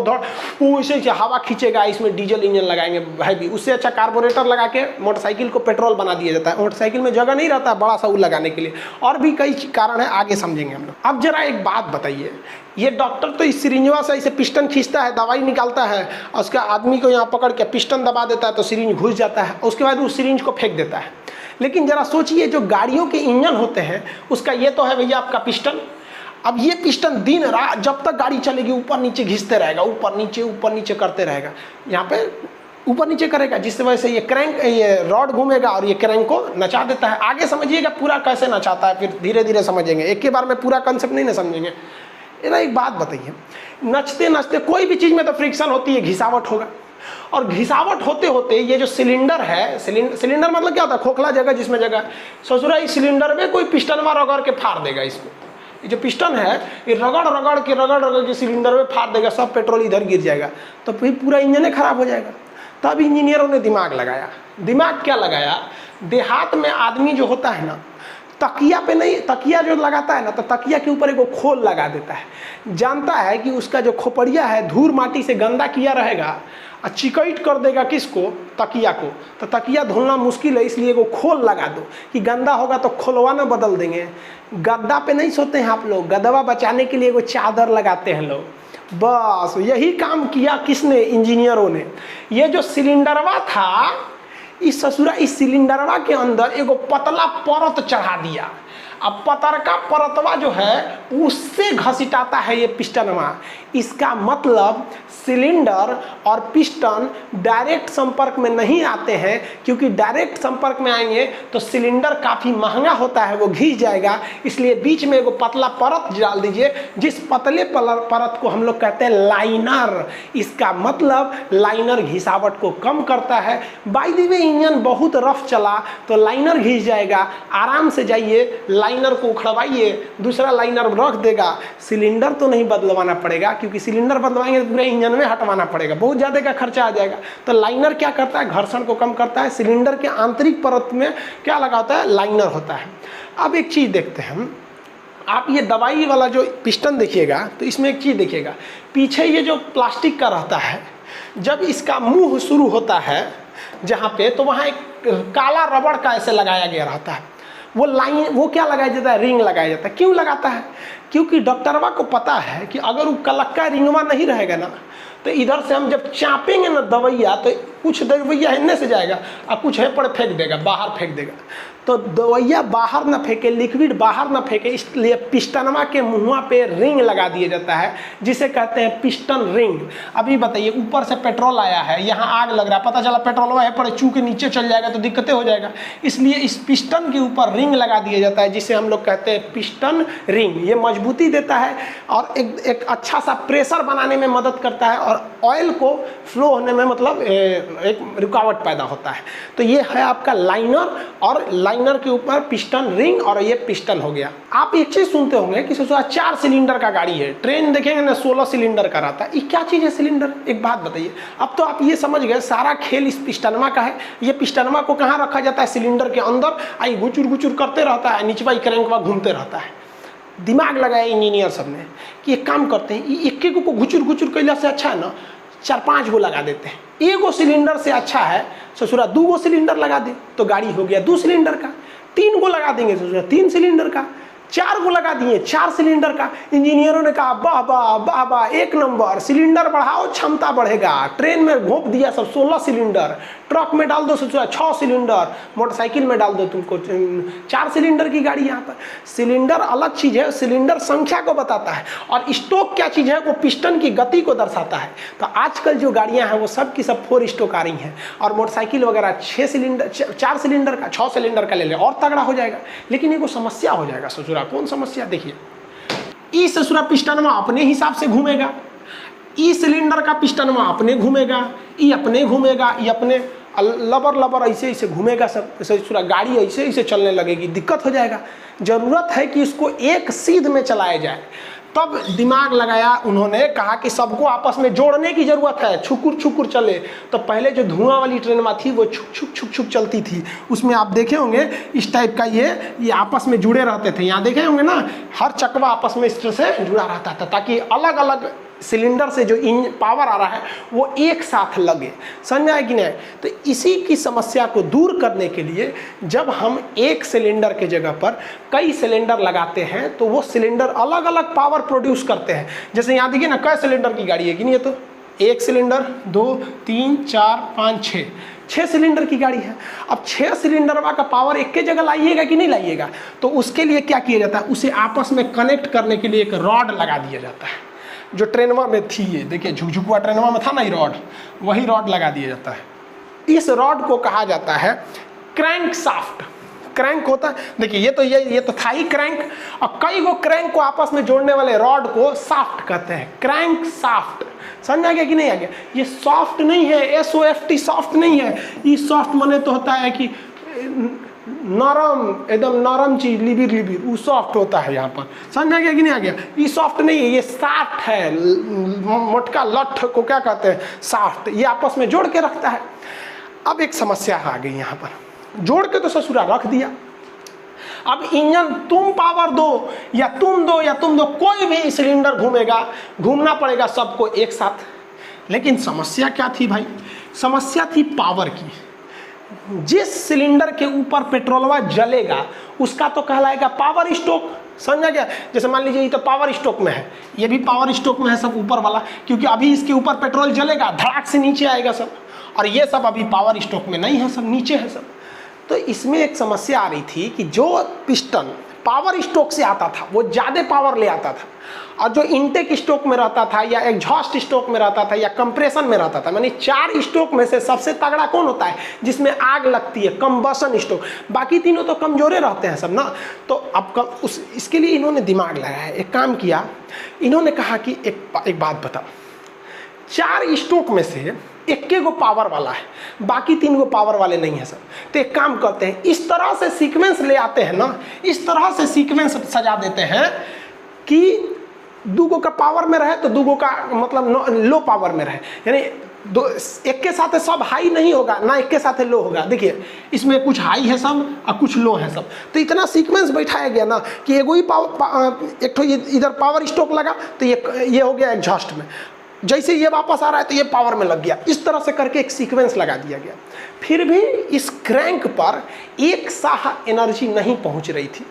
वो इसे हवा खींचेगा, इसमें डीजल इंजन लगाएंगे भाई भी। उससे अच्छा कार्बोरेटर लगा के मोटरसाइकिल को पेट्रोल बना दिया जाता है। मोटरसाइकिल में जगह नहीं रहता बड़ा सा वो लगाने के लिए, और भी कई कारण है, आगे समझेंगे हम लोग। अब जरा एक बात बताइए, ये डॉक्टर तो इस सिरिंजवा से इसे पिस्टन खींचता है, दवाई निकालता है, और उसका आदमी को यहाँ पकड़ के पिस्टन दबा देता है तो सिरिंज घुस जाता है, उसके बाद उस सिरिंज को फेंक देता है। लेकिन जरा सोचिए, जो गाड़ियों के इंजन होते हैं उसका ये तो है भैया आपका पिस्टन। अब ये पिस्टन दिन रात जब तक गाड़ी चलेगी ऊपर नीचे घिसते रहेगा, ऊपर नीचे करते रहेगा, यहाँ पे ऊपर नीचे करेगा, जिसकी वजह से ये क्रैंक, ये रॉड घूमेगा और ये क्रैंक को नचा देता है। आगे समझिएगा पूरा कैसे नचाता है, फिर धीरे धीरे समझेंगे, एक ही बार में पूरा कंसेप्ट नहीं ना समझेंगे। ना एक बात बताइए, नचते नचते कोई भी चीज़ में तो फ्रिक्शन होती है, घिसावट होगा, और घिसावट होते होते ये जो सिलेंडर है, सिलेंडर मतलब क्या होता है, खोखला जगह जिसमें जगह, ससुरा इस सिलेंडर में कोई पिस्टनवा रगड़ के फाड़ देगा। इसमें ये जो पिस्टन है ये रगड़ के सिलेंडर में फाड़ देगा, सब पेट्रोल इधर गिर जाएगा, तो फिर पूरा इंजन खराब हो जाएगा। तब इंजीनियरों ने दिमाग लगाया। दिमाग क्या लगाया, देहात में आदमी जो होता है ना, तकिया पे नहीं, तकिया जो लगाता है ना, तो तकिया के ऊपर एक खोल लगा देता है। जानता है कि उसका जो खोपड़िया है धूल माटी से गंदा किया रहेगा, और चिकट कर देगा किसको, तकिया को, तो तकिया धुलना मुश्किल है, इसलिए वो खोल लगा दो कि गंदा होगा तो खोलवाना बदल देंगे। गद्दा पे नहीं सोते हैं आप लोग, गदवा बचाने के लिए वो चादर लगाते हैं लोग। बस यही काम किया किसने, इंजीनियरों ने। ये जो सिलेंडरवा था, इस ससुरा इस सिलेंडरवा के अंदर एगो पतला परत चढ़ा दिया। अब पतरका परतवा जो है उससे घसीटाता है ये पिस्टनवा। इसका मतलब सिलेंडर और पिस्टन डायरेक्ट संपर्क में नहीं आते हैं, क्योंकि डायरेक्ट संपर्क में आएंगे तो सिलेंडर काफ़ी महंगा होता है, वो घिस जाएगा। इसलिए बीच में एगो पतला परत डाल दीजिए, जिस पतले परत को हम लोग कहते हैं लाइनर। इसका मतलब लाइनर घिसावट को कम करता है। बाय द वे इंजन बहुत रफ चला तो लाइनर घिस जाएगा, आराम से जाइए, लाइनर को उखड़वाइए, दूसरा लाइनर रख देगा। सिलेंडर तो नहीं बदलवाना पड़ेगा, क्योंकि सिलेंडर बदलवाएंगे तो पूरे इंजन में हटवाना पड़ेगा, बहुत ज़्यादा का खर्चा आ जाएगा। तो लाइनर क्या करता है, घर्षण को कम करता है। सिलेंडर के आंतरिक परत में क्या लगा होता है, लाइनर होता है। अब एक चीज़ देखते हैं हम, आप ये दवाई वाला जो पिस्टन देखिएगा तो इसमें एक चीज़ देखिएगा, पीछे ये जो प्लास्टिक का रहता है, जब इसका मुंह शुरू होता है जहाँ पे, तो वहाँ एक काला रबड़ का ऐसे लगाया गया रहता है। वो लाइन, वो क्या लगाया जाता है, रिंग लगाया जाता है। क्यों लगाता है, क्योंकि डॉक्टरवा को पता है कि अगर वो कलक्का रिंगवा नहीं रहेगा ना, तो इधर से हम जब चापेंगे ना दवैया, तो कुछ दवैया हिन्ने से जाएगा और कुछ है पर फेंक देगा, बाहर फेंक देगा। तो दवैया बाहर ना फेंके, लिक्विड बाहर ना फेंके, इसलिए पिस्टनवा के मुँह पे रिंग लगा दिया जाता है, जिसे कहते हैं पिस्टन रिंग। अभी बताइए, ऊपर से पेट्रोल आया है, यहाँ आग लग रहा है, पता चला पेट्रोल है पर चू के नीचे चल जाएगा तो दिक्कतें हो जाएगा। इसलिए इस पिस्टन के ऊपर रिंग लगा दिया जाता है, जिसे हम लोग कहते हैं पिस्टन रिंग। ये मजबूती देता है और एक अच्छा सा प्रेशर बनाने में मदद करता है, और ऑयल को फ्लो होने में मतलब एक रुकावट पैदा होता है। तो ये है आपका लाइनर, और लाइनर के ऊपर पिस्टन रिंग, और ये पिस्टन हो गया। आप एक चीज सुनते होंगे कि 4 सिलेंडर का गाड़ी है, ट्रेन देखेंगे ना 16 सिलेंडर का रहता है। ये क्या चीज है सिलेंडर, एक बात बताइए। अब तो आप ये समझ गए सारा खेल इस पिस्टनमा का है। ये पिस्टनमा को कहाँ रखा जाता है, सिलेंडर के अंदर, आई गुचुर गुचुर करते रहता है, नीचवा क्रैंकवा घूमते रहता है। दिमाग लगाया इंजीनियर सब ने कि एक काम करते हैं, एक एक को घुचुर घुचुर कैला से अच्छा है ना 4-5 गो लगा देते हैं। एगो सिलेंडर से अच्छा है ससुरा 2 गो सिलेंडर लगा दे, तो गाड़ी हो गया 2 सिलेंडर का। 3 गो लगा देंगे ससुरा 3 सिलेंडर का। 4 को लगा दिए, 4 सिलेंडर का। इंजीनियरों ने कहा वाह वाह वाह वाह, 1 नंबर, सिलेंडर बढ़ाओ क्षमता बढ़ेगा। ट्रेन में घोंप दिया सब 16 सिलेंडर, ट्रक में डाल दो 6 सिलेंडर, मोटरसाइकिल में डाल दो तुमको 4 सिलेंडर की गाड़ी। यहाँ पर सिलेंडर अलग चीज़ है, सिलेंडर संख्या को बताता है, और स्टोक क्या चीज़ है, वो पिस्टन की गति को दर्शाता है। तो आजकल जो गाड़ियाँ हैं वो सब की सब 4 स्टोक आ रही हैं, और मोटरसाइकिल वगैरह 4 सिलेंडर का, 6 सिलेंडर का ले ले, और तगड़ा हो जाएगा। लेकिन ये को समस्या हो जाएगा ससुरा। कौन समस्या? देखिए, ई ससुरा पिस्टन में अपने हिसाब से घूमेगा, ई सिलेंडर का पिस्टन में अपने घूमेगा, ई अपने घूमेगा, ई अपने लबर ऐसे ऐसे घूमेगा सब, ससुरा गाड़ी ऐसे ऐसे चलने लगेगी, दिक्कत हो जाएगा। जरूरत है कि इसको एक सीध में चलाया जाए। तब दिमाग लगाया उन्होंने, कहा कि सबको आपस में जोड़ने की जरूरत है, छुकुर छुकुर चले। तो पहले जो धुआं वाली ट्रेन थी वो छुक छुक छुक छुक चलती थी, उसमें आप देखे होंगे इस टाइप का ये आपस में जुड़े रहते थे। यहाँ देखे होंगे ना, हर चकवा आपस में इस तरह से जुड़ा रहता था, ताकि अलग अलग सिलेंडर से जो पावर आ रहा है वो एक साथ लगे। समझ आए कि नहीं? तो इसी की समस्या को दूर करने के लिए जब हम एक सिलेंडर के जगह पर कई सिलेंडर लगाते हैं तो वो सिलेंडर अलग अलग पावर प्रोड्यूस करते हैं। जैसे यहाँ देखिए ना, कई सिलेंडर की गाड़ी है कि नहीं? ये तो 1 सिलेंडर, 2, 3, 4, 5, 6 सिलेंडर की गाड़ी है। अब 6 सिलेंडर का पावर एक के जगह लाइएगा कि नहीं लाइएगा? तो उसके लिए क्या किया जाता है, उसे आपस में कनेक्ट करने के लिए एक रॉड लगा दिया जाता है, जो ट्रेनवा में थी। ये देखिए, झुकझुकुआ ट्रेनवा में था ना, ये रॉड, वही रॉड लगा दिया जाता है। इस रॉड को कहा जाता है क्रैंक साफ्ट। क्रैंक होता है, देखिए ये तो था ही क्रैंक, और कई गो क्रैंक को आपस में जोड़ने वाले रॉड को साफ्ट कहते हैं, क्रैंक साफ्ट। समझ आ गया कि नहीं आ गया? ये सॉफ्ट नहीं है, SOFT सॉफ्ट नहीं है। ये सॉफ्ट माने तो होता है कि नरम, एकदम नरम चीज, लिबिर वो सॉफ्ट होता है। यहाँ पर समझ आ गया कि नहीं आ गया? ये सॉफ्ट नहीं है, ये साफ्ट है। मोटका लठ को क्या कहते हैं? साफ्ट। ये आपस में जोड़ के रखता है। अब एक समस्या आ गई यहाँ पर, जोड़ के तो ससुरा रख दिया, अब इंजन तुम पावर दो या तुम दो या तुम दो, कोई भी सिलेंडर घूमेगा, घूमना पड़ेगा सबको एक साथ। लेकिन समस्या क्या थी भाई? समस्या थी पावर की। जिस सिलेंडर के ऊपर पेट्रोलवा जलेगा उसका तो कहलाएगा पावर स्टोक। समझा गया? जैसे मान लीजिए ये तो पावर स्टोक में है, ये भी पावर स्टोक में है सब ऊपर वाला, क्योंकि अभी इसके ऊपर पेट्रोल जलेगा, धड़ाक से नीचे आएगा सब, और ये सब अभी पावर स्टोक में नहीं है, सब नीचे है सब। तो इसमें एक समस्या आ रही थी कि जो पिस्टन पावर स्टोक से आता था वो ज़्यादा पावर ले आता था, और जो इनटेक स्टोक में रहता था या एग्जॉस्ट स्टोक में रहता था या कंप्रेशन में रहता था, यानी 4 स्टोक में से सबसे तगड़ा कौन होता है? जिसमें आग लगती है, कंबशन स्टोक। बाकी तीनों तो कमजोरे रहते हैं सब ना। तो अब इसके लिए इन्होंने दिमाग लगाया, एक काम किया, इन्होंने कहा कि एक बात बताओ, 4 स्टोक में से एक गो पावर वाला है, बाकी 3 गो पावर वाले नहीं है सब। तो एक काम करते हैं, इस तरह से सीक्वेंस ले आते हैं ना, इस तरह से सीक्वेंस सजा देते हैं कि 2 गो का पावर में रहे तो 2 गो का मतलब लो पावर में रहे, यानी एक के साथ सब हाई नहीं होगा ना, एक के साथ लो होगा। देखिए इसमें कुछ हाई है सब और कुछ लो है सब। तो इतना सीक्वेंस बैठाया गया ना कि एगो ही एक तो इधर पावर स्टोक लगा तो ये हो गया एग्जॉस्ट में, जैसे ये वापस आ रहा है तो ये पावर में लग गया। इस तरह से करके एक सीक्वेंस लगा दिया गया। फिर भी इस क्रैंक पर एक साह एनर्जी नहीं पहुंच रही थी,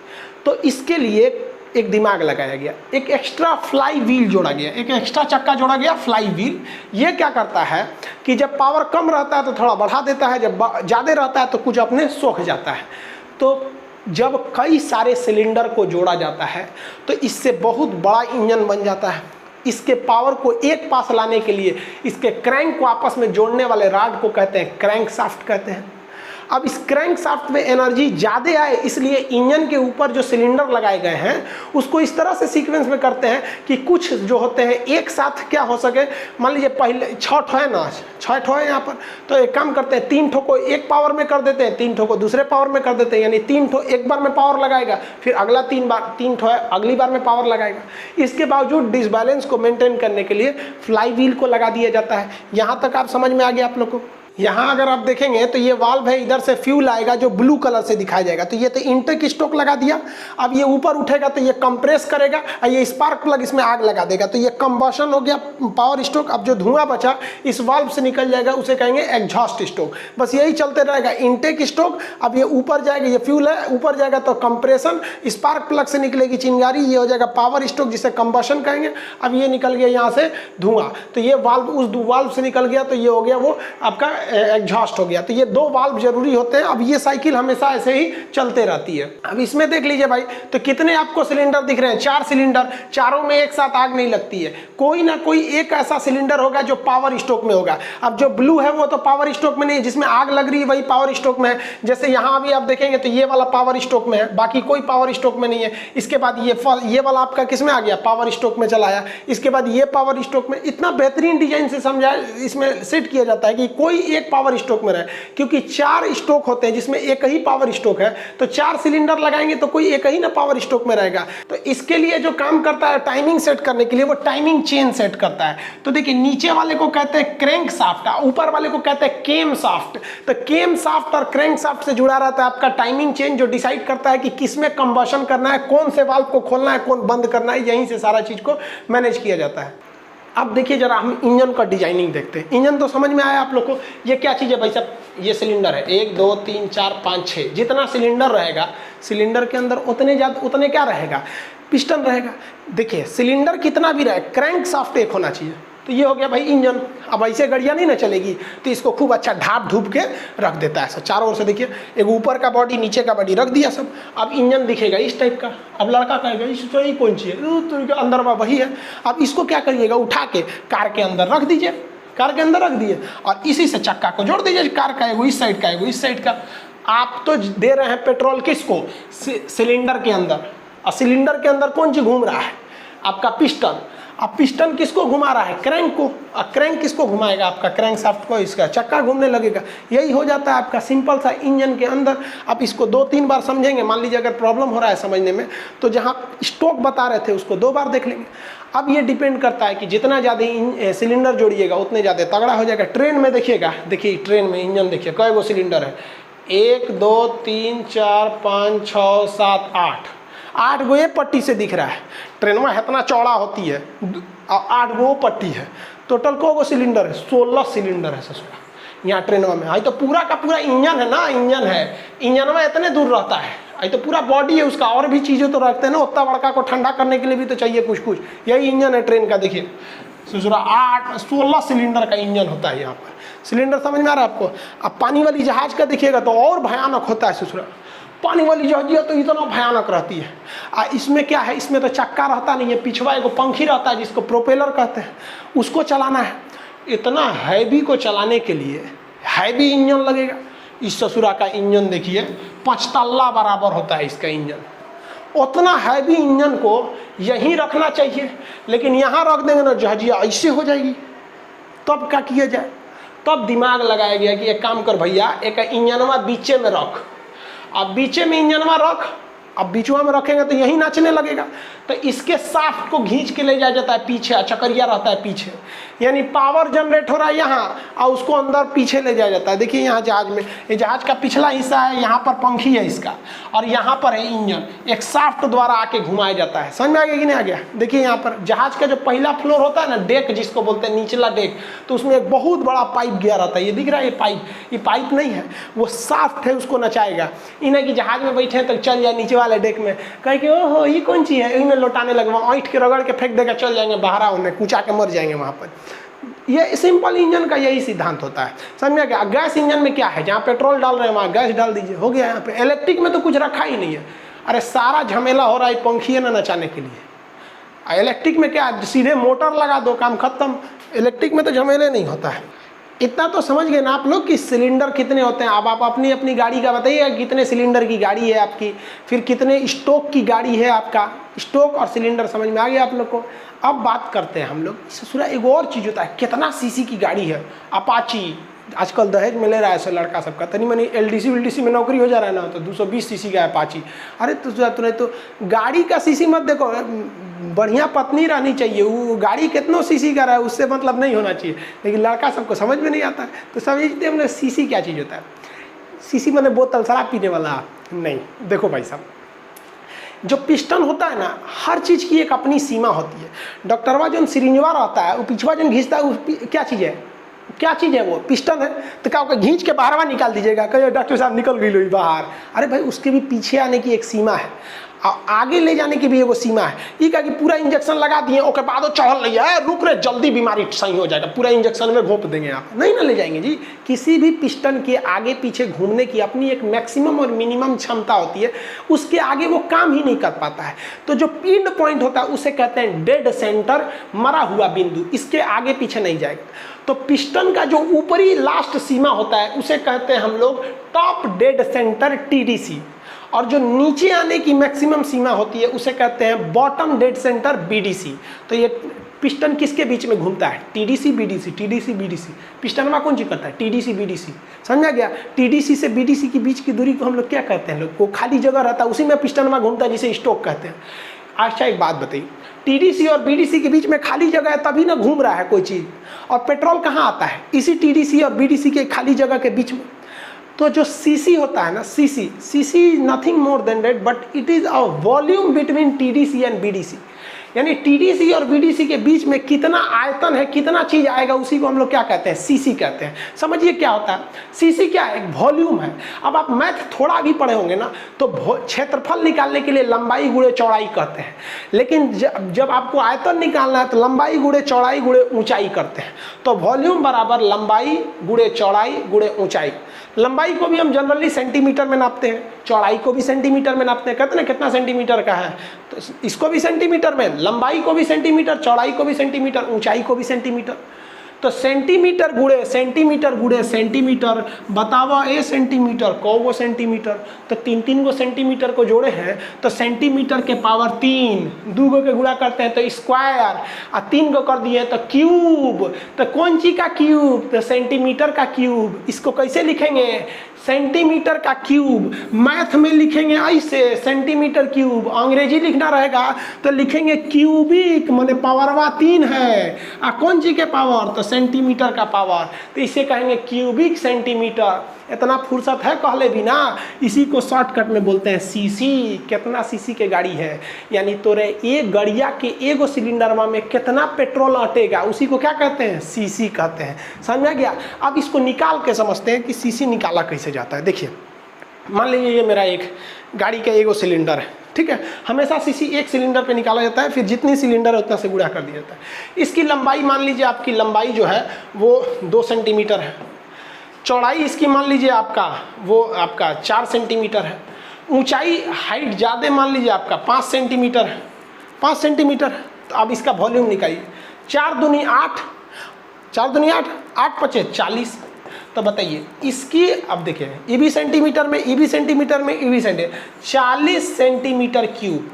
तो इसके लिए एक दिमाग लगाया गया, एक एक्स्ट्रा फ्लाई व्हील जोड़ा गया, एक एक्स्ट्रा चक्का जोड़ा गया, फ्लाई व्हील। ये क्या करता है कि जब पावर कम रहता है तो थोड़ा बढ़ा देता है, जब ज़्यादा रहता है तो कुछ अपने सोख जाता है। तो जब कई सारे सिलेंडर को जोड़ा जाता है तो इससे बहुत बड़ा इंजन बन जाता है। इसके पावर को एक पास लाने के लिए इसके क्रैंक को आपस में जोड़ने वाले रॉड को कहते हैं क्रैंक शाफ्ट कहते हैं। अब इस क्रैंक शाफ्ट में एनर्जी ज़्यादा आए इसलिए इंजन के ऊपर जो सिलेंडर लगाए गए हैं उसको इस तरह से सीक्वेंस में करते हैं कि कुछ जो होते हैं एक साथ क्या हो सके। मान लीजिए पहले 6 ठो है ना, 6 ठो है यहाँ पर, तो एक काम करते हैं 3 ठो को एक पावर में कर देते हैं, 3 ठो को दूसरे पावर में कर देते हैं, यानी 3 ठो एक बार में पावर लगाएगा, फिर अगला 3 ठो है अगली बार में पावर लगाएगा। इसके बावजूद डिसबैलेंस को मेंटेन करने के लिए फ्लाई व्हील को लगा दिया जाता है। यहाँ तक आप समझ में आ गया आप लोग को? यहाँ अगर आप देखेंगे तो ये वाल्व है, इधर से फ्यूल आएगा जो ब्लू कलर से दिखाया जाएगा। तो ये तो इनटेक स्टोक लगा दिया। अब ये ऊपर उठेगा तो ये कंप्रेस करेगा और ये स्पार्क प्लग इसमें आग लगा देगा। तो ये कंबशन हो गया पावर स्टोक। अब जो धुआं बचा इस वाल्व से निकल जाएगा, उसे कहेंगे एग्जॉस्ट स्टोक। बस यही चलते रहेगा। इनटेक स्टोक, अब ये ऊपर जाएगा, ये फ्यूल है, ऊपर जाएगा तो कंप्रेशन, स्पार्क प्लग से निकलेगी चिंगारी, ये हो जाएगा पावर स्टोक जिसे कंबशन कहेंगे। अब ये निकल गया यहाँ से धुआं, तो ये वाल्व उस वाल्व से निकल गया, तो ये हो गया वो आपका एग्जॉस्ट हो गया। तो ये दो वाल्व जरूरी होते हैं। अब ये साइकिल हमेशा ऐसे ही चलते रहती है। अब इसमें देख लीजिए भाई, तो कितने आपको सिलेंडर दिख रहे हैं? 4 सिलेंडर, चारों में एक साथ आग नहीं लगती है। कोई ना कोई एक ऐसा सिलेंडर होगा जो पावर स्टोक में होगा। अब जो ब्लू है वो तो पावर स्टोक में नहीं है, जिसमें आग लग रही है वही पावर स्टोक में है। जैसे यहाँ अभी आप देखेंगे तो ये वाला पावर स्टोक में है, बाकी कोई पावर स्टोक में नहीं है। इसके बाद ये वाला आपका किस में आ गया? पावर स्टोक में चला आया। इसके बाद ये पावर स्टोक में। इतना बेहतरीन डिजाइन से समझा इसमें सेट किया जाता है कि कोई एक पावर स्टोक में रहे, क्योंकि 4 स्टोक होते हैं जिसमें एक ही पावर स्टोक है। तो 4 सिलेंडर लगाएंगे तो कोई एक ही ना पावर स्टोक में रहेगा। तो इसके लिए जो काम करता है टाइमिंग सेट करने के लिए, वो टाइमिंग चेन सेट करता है। तो देखिए, नीचे वाले को कहते हैं क्रैंक शाफ्ट, ऊपर वाले को कहते हैं केम शाफ्ट। तो केम शाफ्ट और क्रैंक शाफ्ट से जुड़ा रहता है आपका टाइमिंग चेन, जो डिसाइड करता है कि किसमें कंबशन करना है, कौन से वाल्व को खोलना है, कौन बंद करना है। यहीं से सारा चीज को मैनेज किया जाता है। अब देखिए जरा हम इंजन का डिजाइनिंग देखते हैं। इंजन तो समझ में आया आप लोग को। ये क्या चीज़ है भाई साहब? ये सिलेंडर है, 1 2 3 4 5 6। जितना सिलेंडर रहेगा, सिलेंडर के अंदर उतने क्या रहेगा? पिस्टन रहेगा। देखिए, सिलेंडर कितना भी रहे, क्रैंक शाफ्ट एक होना चाहिए। तो ये हो गया भाई इंजन। अब ऐसे गाड़ियाँ नहीं ना चलेगी, तो इसको खूब अच्छा ढाप ढूप के रख देता है सब चारों ओर से। देखिए, एक ऊपर का बॉडी, नीचे का बॉडी रख दिया सब। अब इंजन दिखेगा इस टाइप का। अब लड़का कहेगा इसको ही कौन सी है, तो अंदर वही है। अब इसको क्या करिएगा? उठा के कार के अंदर रख दीजिए। कार के अंदर रख दिए और इसी से चक्का को जोड़ दीजिए। कार का एगो इस साइड का, एगो इस साइड का। आप तो दे रहे हैं पेट्रोल किसको? सिलेंडर के अंदर। और सिलेंडर के अंदर कौन सी घूम रहा है? आपका पिस्टन। अब पिस्टन किसको घुमा रहा है? क्रैंक को। और क्रैंक किसको घुमाएगा? आपका क्रैंक शाफ्ट को। इसका चक्का घूमने लगेगा। यही हो जाता है आपका सिंपल सा इंजन के अंदर। आप इसको 2-3 बार समझेंगे। मान लीजिए अगर प्रॉब्लम हो रहा है समझने में, तो जहाँ स्टोक बता रहे थे उसको 2 बार देख लेंगे। अब ये डिपेंड करता है कि जितना ज़्यादा सिलेंडर जोड़िएगा उतने ज़्यादा तगड़ा हो जाएगा। ट्रेन में देखिएगा, देखिए ट्रेन में इंजन देखिए कै गो सिलेंडर है? 1 2 3 4 5 6 7 8 गो ये पट्टी से दिख रहा है। ट्रेन में इतना चौड़ा होती है, 8 गो पट्टी है। टोटल को गो सिलेंडर है? 16 सिलेंडर है ससुरा यहाँ ट्रेन में। आई तो पूरा का पूरा इंजन है ना, इंजन है। इंजन में इतने दूर रहता है। आई तो पूरा बॉडी है उसका। और भी चीज़ें तो रखते हैं ना, उतना बड़का को ठंडा करने के लिए भी तो चाहिए कुछ कुछ। यही इंजन है ट्रेन का। देखिए ससुरा 16 सिलेंडर का इंजन होता है यहाँ पर। सिलेंडर समझ में आ रहा है आपको? अब पानी वाली जहाज का देखिएगा तो और भयानक होता है ससुरा। पानी वाली जहाजिया तो इतना भयानक रहती है। इसमें क्या है? इसमें तो चक्का रहता नहीं है, पिछवा एगो पंखी रहता है जिसको प्रोपेलर कहते हैं, उसको चलाना है। इतना हैवी को चलाने के लिए हैवी इंजन लगेगा। इस ससुरा का इंजन देखिए 5 तल्ला बराबर होता है इसका इंजन। उतना हैवी इंजन को यहीं रखना चाहिए, लेकिन यहाँ रख देंगे ना जहाजिया ऐसे हो जाएगी। तब क्या किया जाए? तब दिमाग लगाया गया कि एक काम कर भैया, एक इंजनवा बीचे में रख। अब बीचे में इंजनवा रख। अब बीचवा में रखेंगे तो यही नाचने लगेगा। तो इसके शाफ्ट को खींच के ले जाया जाता है पीछे, चकरिया रहता है पीछे। यानी पावर जनरेट हो रहा है यहाँ और उसको अंदर पीछे ले जाया जाता है। देखिए यहाँ जहाज में, ये जहाज का पिछला हिस्सा है, यहाँ पर पंखी है इसका और यहाँ पर है इंजन। एक शाफ्ट द्वारा आके घुमाया जाता है। समझ में आ गया कि नहीं आ गया? देखिए यहाँ पर जहाज का जो पहला फ्लोर होता है ना, डेक जिसको बोलते हैं, निचला डेक, तो उसमें एक बहुत बड़ा पाइप गया रहता है। ये दिख रहा है? ये पाइप, ये पाइप नहीं है, वो शाफ्ट है, उसको नचाएगा। इन्हें कि जहाज में बैठे तो चल जाए नीचे वाले डेक में, कहे कि ओहो ये कौन चीज़ है, इनमें लौटाने लगे, वहाँ ऐंठ के रगड़ के फेंक देगा, चल जाएंगे बाहर, उन्हें कूचा के मर जाएंगे वहाँ पर। ये सिंपल इंजन का यही सिद्धांत होता है। समझ में गया? गैस इंजन में क्या है? जहाँ पेट्रोल डाल रहे हैं वहाँ गैस डाल दीजिए, हो गया। यहाँ पे इलेक्ट्रिक में तो कुछ रखा ही नहीं है। अरे सारा झमेला हो रहा है पंखी है ना नचाने के लिए। इलेक्ट्रिक में क्या, सीधे मोटर लगा दो, काम खत्म। इलेक्ट्रिक में तो झमेले नहीं होता है। इतना तो समझ गए ना आप लोग कि सिलेंडर कितने होते हैं। अब आप अपनी अपनी गाड़ी का बताइए, कितने सिलेंडर की गाड़ी है आपकी, फिर कितने स्टोक की गाड़ी है आपका। स्टोक और सिलेंडर समझ में आ गया आप लोग को। अब बात करते हैं हम लोग ससुरा एक और चीज़ होता है, कितना सीसी की गाड़ी है। अपाची आजकल दहेज में ले रहा है ऐसे लड़का सबका, तनी मनी LDC में नौकरी हो जा रहा है ना, तो 220 सीसी का अपाची। अरे तुरंत तो गाड़ी का सीसी मत देखो, बढ़िया पत्नी रहनी चाहिए, वो गाड़ी कितनों सीसी का रहा है उससे मतलब नहीं होना चाहिए, लेकिन लड़का सबको समझ में नहीं आता है। तो समझते हमने सीसी क्या चीज़ होता है। सीसी मैंने बोतल शराब पीने वाला नहीं। देखो भाई साहब, जो पिस्टन होता है ना, हर चीज़ की एक अपनी सीमा होती है। डॉक्टरवा जो सिरिंजवा रहता है, वो पिछवा जो घींचता है, क्या चीज़ है, क्या चीज़ है वो, पिस्टन है। तो क्या होगा, घींच के बाहरवा निकाल दीजिएगा, कहिए डॉक्टर साहब निकल गई लो बाहर। अरे भाई, उसके भी पीछे आने की एक सीमा है, आगे ले जाने की भी एगो सीमा है। ये क्या कि पूरा इंजेक्शन लगा दिए, ओके बाद चढ़ल रही है, रुक रहे, जल्दी बीमारी सही हो जाएगा, पूरा इंजेक्शन में घोंप देंगे आप, नहीं ना ले जाएंगे जी। किसी भी पिस्टन के आगे पीछे घूमने की अपनी एक मैक्सिमम और मिनिमम क्षमता होती है, उसके आगे वो काम ही नहीं कर पाता है। तो जो एंड पॉइंट होता है उसे कहते हैं डेड सेंटर, मरा हुआ बिंदु, इसके आगे पीछे नहीं जाएगा। तो पिस्टन का जो ऊपरी लास्ट सीमा होता है उसे कहते हैं हम लोग टॉप डेड सेंटर, TDC। और जो नीचे आने की मैक्सिमम सीमा होती है उसे कहते हैं बॉटम डेड सेंटर, BDC। तो ये पिस्टन किसके बीच में घूमता है, TDC BDC, TDC BDC। Piston में कौन चीज करता है, TDC BDC, समझा गया। TDC से BDC के बीच की दूरी को हम लोग क्या कहते हैं, लोग को खाली जगह रहता है, उसी में पिस्टन में घूमता है, जिसे स्टोक कहते हैं। अच्छा एक बात बताइए, TDC और BDC के बीच में खाली जगह है तभी ना घूम रहा है कोई चीज़, और पेट्रोल कहाँ आता है, इसी TDC और BDC के खाली जगह के बीच में। तो जो CC होता है ना, CC is nothing more than that, but it is a volume between TDC and BDC। यानी TDC और BDC के बीच में कितना आयतन है, कितना चीज आएगा, उसी को हम लोग क्या कहते हैं, CC कहते हैं। समझिए क्या होता है, CC क्या है, एक वॉल्यूम है। अब आप मैथ थोड़ा भी पढ़े होंगे ना, तो क्षेत्रफल निकालने के लिए लंबाई गुणे चौड़ाई कहते हैं, लेकिन जब आपको आयतन निकालना है तो लंबाई गुणे चौड़ाई गुणे ऊंचाई करते हैं। तो वॉल्यूम बराबर लंबाई गुणे चौड़ाई गुणे ऊंचाई। लंबाई को भी हम जनरली सेंटीमीटर में नापते हैं, चौड़ाई को भी सेंटीमीटर में नापते हैं, कहते हैं कितना सेंटीमीटर का है, तो इसको भी सेंटीमीटर में, लंबाई को भी सेंटीमीटर, चौड़ाई को भी सेंटीमीटर, ऊंचाई को भी सेंटीमीटर। तो सेंटीमीटर गुणे सेंटीमीटर, बतावा ए सेंटीमीटर को वो सेंटीमीटर, तो तीन गो सेंटीमीटर को जोड़े हैं तो सेंटीमीटर के पावर 3, 2 गो के गुणा करते हैं तो स्क्वायर, और 3 गो कर दिए तो क्यूब। तो कौन सी का क्यूब, तो सेंटीमीटर का क्यूब। इसको कैसे लिखेंगे, सेंटीमीटर का क्यूब। मैथ में लिखेंगे ऐसे, सेंटीमीटर क्यूब। अंग्रेजी लिखना रहेगा तो लिखेंगे क्यूबिक, माने पावरवा 3 है, और कौन सी के पावर, तो सेंटीमीटर का पावर, तो इसे कहेंगे क्यूबिक सेंटीमीटर। इतना फुर्सत है कहले बिना, इसी को शॉर्टकट में बोलते हैं CC। कितना CC के गाड़ी है, यानी तोरे एक गड़िया के एगो सिलेंडरवा में कितना पेट्रोल अटेगा, उसी को क्या कहते हैं, CC कहते हैं। समझा गया। अब इसको निकाल के समझते हैं कि CC निकाला कैसे जाता है। देखिए, मान लीजिए ये मेरा एक गाड़ी का एगो सिलेंडर है, ठीक है। हमेशा CC एक सिलेंडर पे निकाला जाता है, फिर जितनी सिलेंडर है उतना से गुणा कर दिया जाता है। इसकी लंबाई मान लीजिए, आपकी लंबाई जो है वो 2 सेंटीमीटर है, चौड़ाई इसकी मान लीजिए आपका वो आपका 4 सेंटीमीटर है, ऊंचाई हाइट ज़्यादा मान लीजिए आपका 5 सेंटीमीटर है, 5 सेंटीमीटर। तो अब इसका वॉल्यूम निकालिए, 4 दूनी 8, 4 दूनी 8, 8 पचे 40। तो बताइए इसकी, अब देखिए ये भी सेंटीमीटर में, ये भी सेंटीमीटर में, ये भी सेंटीमीटर, 40 सेंटीमीटर क्यूब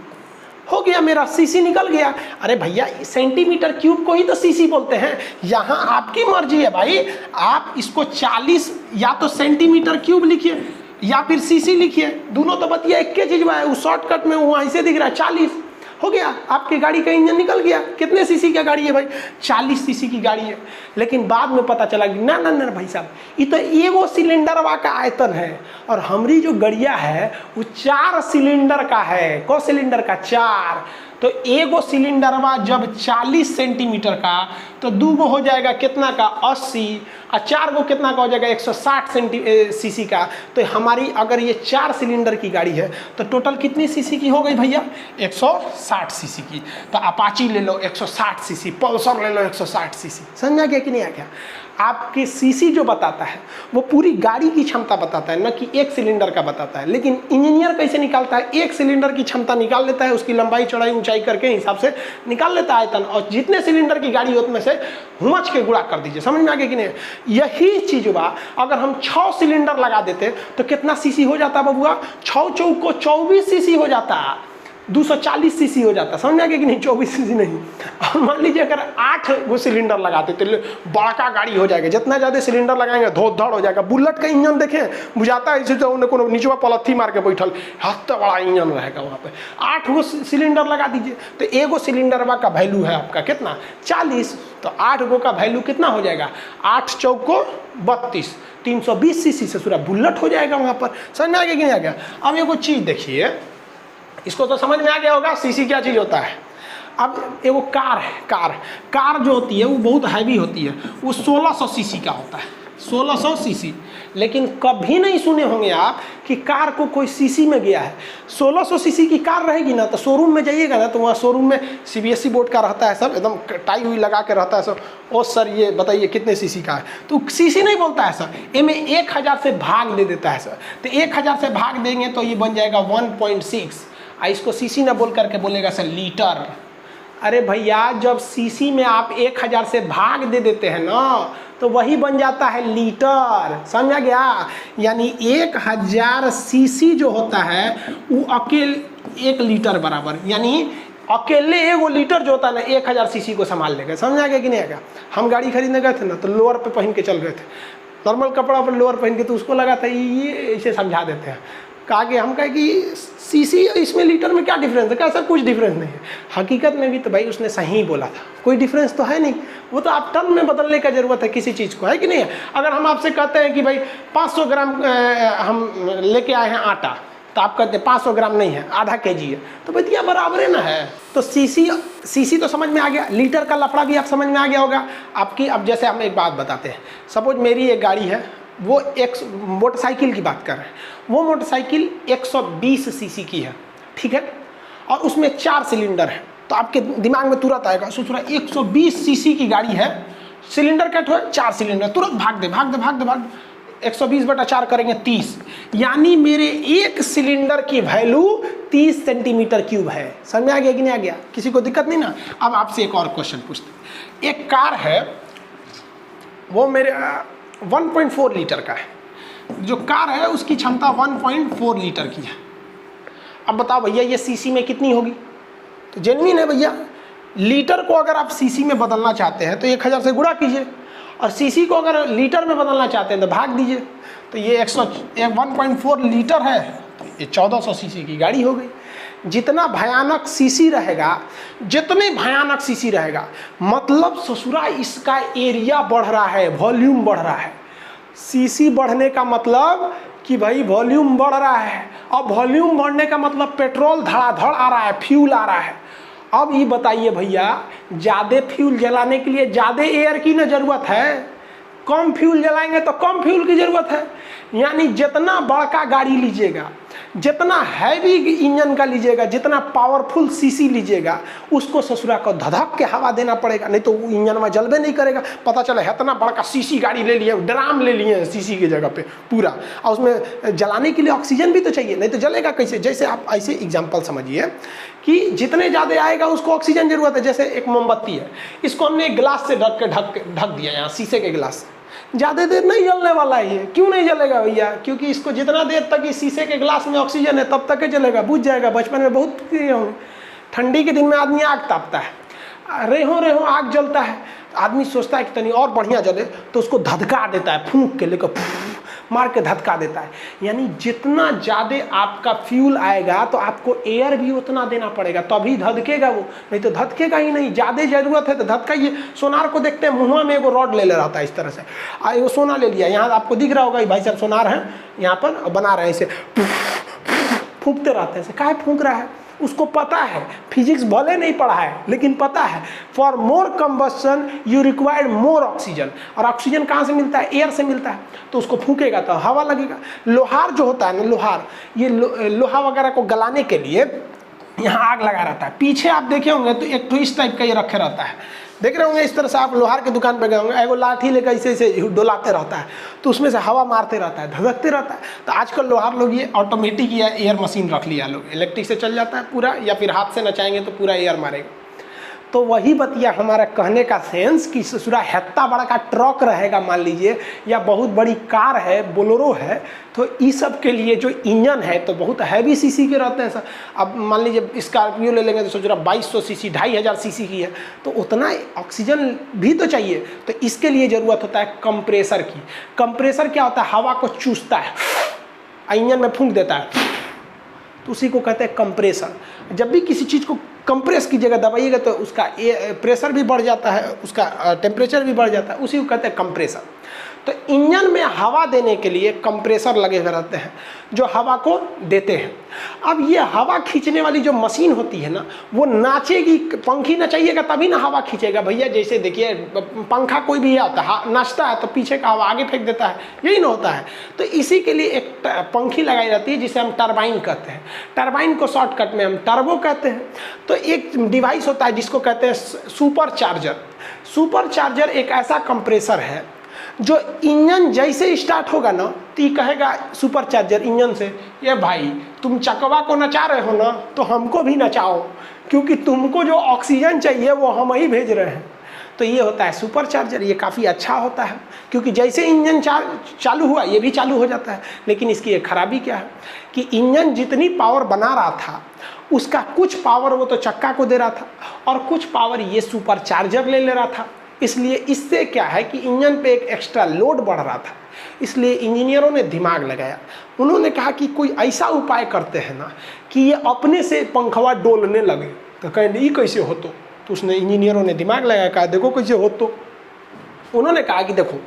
हो गया मेरा, CC निकल गया। अरे भैया, सेंटीमीटर क्यूब को ही तो CC बोलते हैं। यहाँ आपकी मर्जी है भाई, आप इसको 40 या तो सेंटीमीटर क्यूब लिखिए या फिर CC लिखिए, दोनों तो बतिया एक चीज है। उस शॉर्टकट में वहाँ ऐसे दिख रहा है 40, हो गया, आपकी गाड़ी का इंजन निकल गया। कितने CC का गाड़ी है भाई, 40 CC की गाड़ी है। लेकिन बाद में पता चला कि ना ना ना भाई साहब, ये तो एगो सिलेंडरवा का आयतन है, और हमारी जो गड़िया है वो 4 सिलेंडर का है। कौ सिलेंडर का, 4। तो एगो सिलेंडरवा जब 40 सेंटीमीटर का, तो 2 गो हो जाएगा कितना का, 80, और 4 गो कितना का हो जाएगा, 160 CC का। तो हमारी अगर ये 4 सिलेंडर की गाड़ी है तो टोटल कितनी CC की हो गई भैया, 160 CC की। तो अपाची ले लो 160 CC, पल्सर ले लो 160 CC। समझा गया कि नहीं आ गया। आपके CC जो बताता है वो पूरी गाड़ी की क्षमता बताता है, न कि एक सिलेंडर का बताता है। लेकिन इंजीनियर कैसे निकालता है, एक सिलेंडर की क्षमता निकाल लेता है, उसकी लंबाई चौड़ाई ऊंचाई करके हिसाब से निकाल लेता है आयतन, और जितने सिलेंडर की गाड़ी होती में से हुमच के गुणा कर दीजिए। समझ में आ गया कि नहीं। यही चीज बा, अगर हम 6 सिलेंडर लगा देते तो कितना CC हो जाता बबुआ, 6 चौक को 24 CC हो जाता। 240 सीसी हो जाता, समझ में आ गया कि नहीं, 24 सीसी नहीं। और मान लीजिए अगर 8 वो सिलेंडर लगाते तो बड़का गाड़ी हो जाएगा, जितना ज़्यादा सिलेंडर लगाएंगे धोध-धाड़ हो जाएगा। बुलेट का इंजन देखें, बुझाता है जैसे उन्हें कोनो नीचवा पलथी मार के बैठल, हत्ता बड़ा इंजन रहेगा वहाँ पे। 8 गो सिलेंडर लगा दीजिए तो एगो सिलेंडरवा का वैल्यू है आपका कितना, 40, तो 8 गो का वैल्यू कितना हो जाएगा, 8 चौको 32, 320 सीसी से पूरा बुलेट हो जाएगा वहाँ पर। समझ में आ गया कि नहीं आ गया। अब एगो चीज़ देखिए, इसको तो समझ में आ गया होगा सीसी क्या चीज़ होता है। अब एगो कार है, कार जो होती है वो बहुत हैवी होती है, वो 1600 सीसी का होता है, 1600 सीसी। लेकिन कभी नहीं सुने होंगे आप कि कार को कोई सीसी में गया है। 1600 सीसी की कार रहेगी ना तो शोरूम में जाइएगा ना तो वहाँ शोरूम में CBSE बोर्ड का रहता है, सब एकदम टाई हुई लगा के रहता है सब। ओ सर ये बताइए कितने सीसी का है, तो सीसी नहीं बोलता है सर, इनमें 1000 से भाग दे देता है सर। तो 1000 से भाग देंगे तो ये बन जाएगा 1.6, इसको सीसी ना बोल करके बोलेगा सर लीटर। अरे भैया जब सीसी में आप 1000 से भाग दे देते हैं ना तो वही बन जाता है लीटर, समझा गया। यानी 1000 सीसी जो होता है वो अकेले 1 लीटर बराबर, यानी अकेले एगो लीटर जो होता है ना 1000 सीसी को संभाल लेगा। समझा गया कि नहीं आएगा। हम गाड़ी खरीदने गए थे ना तो लोअर पे पहन के चल रहे थे, नॉर्मल कपड़ा पर लोअर पहन के, तो उसको लगा था ये इसे समझा देते हैं। कहा कि हम कहे कि सीसी इसमें लीटर में क्या डिफरेंस है, क्या सर कुछ डिफरेंस नहीं है। हकीकत में भी तो भाई उसने सही बोला था, कोई डिफरेंस तो है नहीं, वो तो आप टर्म में बदलने का ज़रूरत है किसी चीज़ को, है कि नहीं है। अगर हम आपसे कहते हैं कि भाई 500 ग्राम हम लेके आए हैं आटा, तो आप कहते हैं 500 ग्राम नहीं है, आधा केजी है, तो भैया बराबर है ना है। तो सीसी तो समझ में आ गया, लीटर का लफड़ा भी आप समझ में आ गया होगा आपकी। अब जैसे हम एक बात बताते हैं, सपोज मेरी एक गाड़ी है, वो एक मोटरसाइकिल की बात कर रहे हैं, वो मोटरसाइकिल 120 सीसी की है, ठीक है, और उसमें 4 सिलेंडर है। तो आपके दिमाग में तुरंत आएगा, सोच रहा 120 सीसी की गाड़ी है, सिलेंडर कट हो 4 सिलेंडर, तुरंत भाग दे 120/4 करेंगे 30, यानी मेरे एक सिलेंडर की वैल्यू 30 सेंटीमीटर क्यूब है। समझ में आ गया कि नहीं आ गया, किसी को दिक्कत नहीं ना। अब आपसे एक और क्वेश्चन पूछते, एक कार है वो मेरे 1.4 लीटर का है, जो कार है उसकी क्षमता 1.4 लीटर की है। अब बताओ भैया ये सीसी में कितनी होगी, तो जेन्युइन है भैया। लीटर को अगर आप सीसी में बदलना चाहते हैं तो 1000 से गुणा कीजिए, और सीसी को अगर लीटर में बदलना चाहते हैं तो भाग दीजिए। तो ये 1.4 लीटर है, तो ये 1400 सीसी की गाड़ी हो गई। जितना भयानक सीसी रहेगा, जितने भयानक सीसी रहेगा, मतलब ससुरा इसका एरिया बढ़ रहा है, वॉल्यूम बढ़ रहा है। सीसी बढ़ने का मतलब कि भाई वॉल्यूम बढ़ रहा है, अब वॉल्यूम बढ़ने का मतलब पेट्रोल धड़ाधड़ आ रहा है, फ्यूल आ रहा है। अब ये बताइए भैया, ज़्यादा फ्यूल जलाने के लिए ज़्यादा एयर की ना ज़रूरत है, कम फ्यूल जलाएंगे तो कम फ्यूल की ज़रूरत है। यानी जितना बड़का गाड़ी लीजिएगा, जितना हैवी इंजन का लीजिएगा, जितना पावरफुल सीसी लीजिएगा, उसको ससुरा को धधक के हवा देना पड़ेगा, नहीं तो वो इंजन में जलबे नहीं करेगा। पता चला इतना बड़का सीसी गाड़ी ले लिए, ड्राम ले लिए सीसी की जगह पे पूरा, और उसमें जलाने के लिए ऑक्सीजन भी तो चाहिए, नहीं तो जलेगा कैसे। जैसे आप ऐसे एग्जाम्पल समझिए कि जितने ज़्यादा आएगा उसको ऑक्सीजन जरूरत है। जैसे एक मोमबत्ती है, इसको हमने गिलास से ढक दिया, यहाँ शीशे के गिलास से, ज़्यादा देर नहीं जलने वाला है ये। क्यों नहीं जलेगा भैया, क्योंकि इसको जितना देर तक इस शीशे के गिलास में ऑक्सीजन है तब तक ही जलेगा, बुझ जाएगा। बचपन में बहुत ठंडी के दिन में आदमी आग तापता है, रेहों आग जलता है, आदमी सोचता है कि तनी और बढ़िया जले, तो उसको धधका देता है, फूंक के लेकर मार के धधका देता है। यानी जितना ज़्यादा आपका फ्यूल आएगा तो आपको एयर भी उतना देना पड़ेगा, तभी धधकेगा वो, नहीं तो धधकेगा ही नहीं। ज़्यादा ज़रूरत है तो धधकाइए। सोनार को देखते हैं, मुँह में एगो रॉड ले रहता है इस तरह से, एगो सोना ले लिया, यहाँ आपको दिख रहा होगा भाई साहब सोनार है, यहाँ पर बना रहे हैं, इसे फूंकते रहते हैं। काहे फूंक रहा है, उसको पता है, फिजिक्स भले नहीं पढ़ा है लेकिन पता है, for more combustion you required more oxygen. और ऑक्सीजन कहाँ से मिलता है, एयर से मिलता है, तो उसको फूंकेगा तो हवा लगेगा। लोहार जो होता है ना, लोहार, ये लोहा वगैरह को गलाने के लिए यहाँ आग लगा रहता है। पीछे आप देखे होंगे तो एक तो इस टाइप का ये रखे रहता है, देख रहे होंगे इस तरह से। आप लोहार की दुकान पर गए होंगे, एगो लाठी लेकर ऐसे ऐसे डोलाते रहता है, तो उसमें से हवा मारते रहता है, धधकते रहता है। तो आजकल लोहार लोग ये ऑटोमेटिक या एयर मशीन रख लिया लोग, इलेक्ट्रिक से चल जाता है पूरा, या फिर हाथ से नचाएंगे तो पूरा एयर मारेगा। तो वही बतिया हमारा कहने का सेंस कि ससुरा हेत्ता बड़ा का ट्रक रहेगा मान लीजिए, या बहुत बड़ी कार है, बोलेरो है, तो इस सब के लिए जो इंजन है तो बहुत हैवी सीसी के रहते हैं सर। अब मान लीजिए स्कॉर्पियो ले लेंगे तो ससुरा 2200 सीसी 2500 सीसी की है, तो उतना ऑक्सीजन भी तो चाहिए। तो इसके लिए ज़रूरत होता है कंप्रेसर की। कंप्रेसर क्या होता है? हवा को चूसता है, इंजन में फूंक देता है, तो उसी को कहते हैं कंप्रेसर। जब भी किसी चीज़ को कंप्रेस की जगह दबाइएगा तो उसका प्रेशर भी बढ़ जाता है, उसका टेम्परेचर भी बढ़ जाता है, उसी को कहते हैं कंप्रेसर। तो इंजन में हवा देने के लिए कंप्रेसर लगे हुए रहते हैं जो हवा को देते हैं। अब ये हवा खींचने वाली जो मशीन होती है ना, वो नाचेगी, पंखी नचाइएगा तभी ना हवा खींचेगा भैया। जैसे देखिए पंखा कोई भी आता है, नाचता है तो पीछे का हवा आगे फेंक देता है, यही ना होता है। तो इसी के लिए एक पंखी लगाई जाती है जिसे हम टरबाइन कहते हैं। टरबाइन को शॉर्टकट में हम टर्बो कहते हैं। तो एक डिवाइस होता है जिसको कहते हैं सुपर चार्जर। सुपर चार्जर एक ऐसा कंप्रेसर है जो इंजन जैसे स्टार्ट होगा ना तो ये कहेगा सुपर चार्जर इंजन से, ये भाई तुम चकवा को नचा रहे हो ना, तो हमको भी नचाओ, क्योंकि तुमको जो ऑक्सीजन चाहिए वो हम ही भेज रहे हैं। तो ये होता है सुपर चार्जर। ये काफ़ी अच्छा होता है क्योंकि जैसे इंजन चालू हुआ ये भी चालू हो जाता है। लेकिन इसकी एक खराबी क्या है कि इंजन जितनी पावर बना रहा था उसका कुछ पावर वो तो चक्का को दे रहा था और कुछ पावर ये सुपर चार्जर ले रहा था। इसलिए इससे क्या है कि इंजन पे एक एक्स्ट्रा लोड बढ़ रहा था। इसलिए इंजीनियरों ने दिमाग लगाया, उन्होंने कहा कि कोई ऐसा उपाय करते हैं ना कि ये अपने से पंखवा डोलने लगे। तो कहें ये कैसे हो? तो उसने इंजीनियरों ने दिमाग लगाया, कहा देखो कैसे हो। तो उन्होंने कहा कि देखो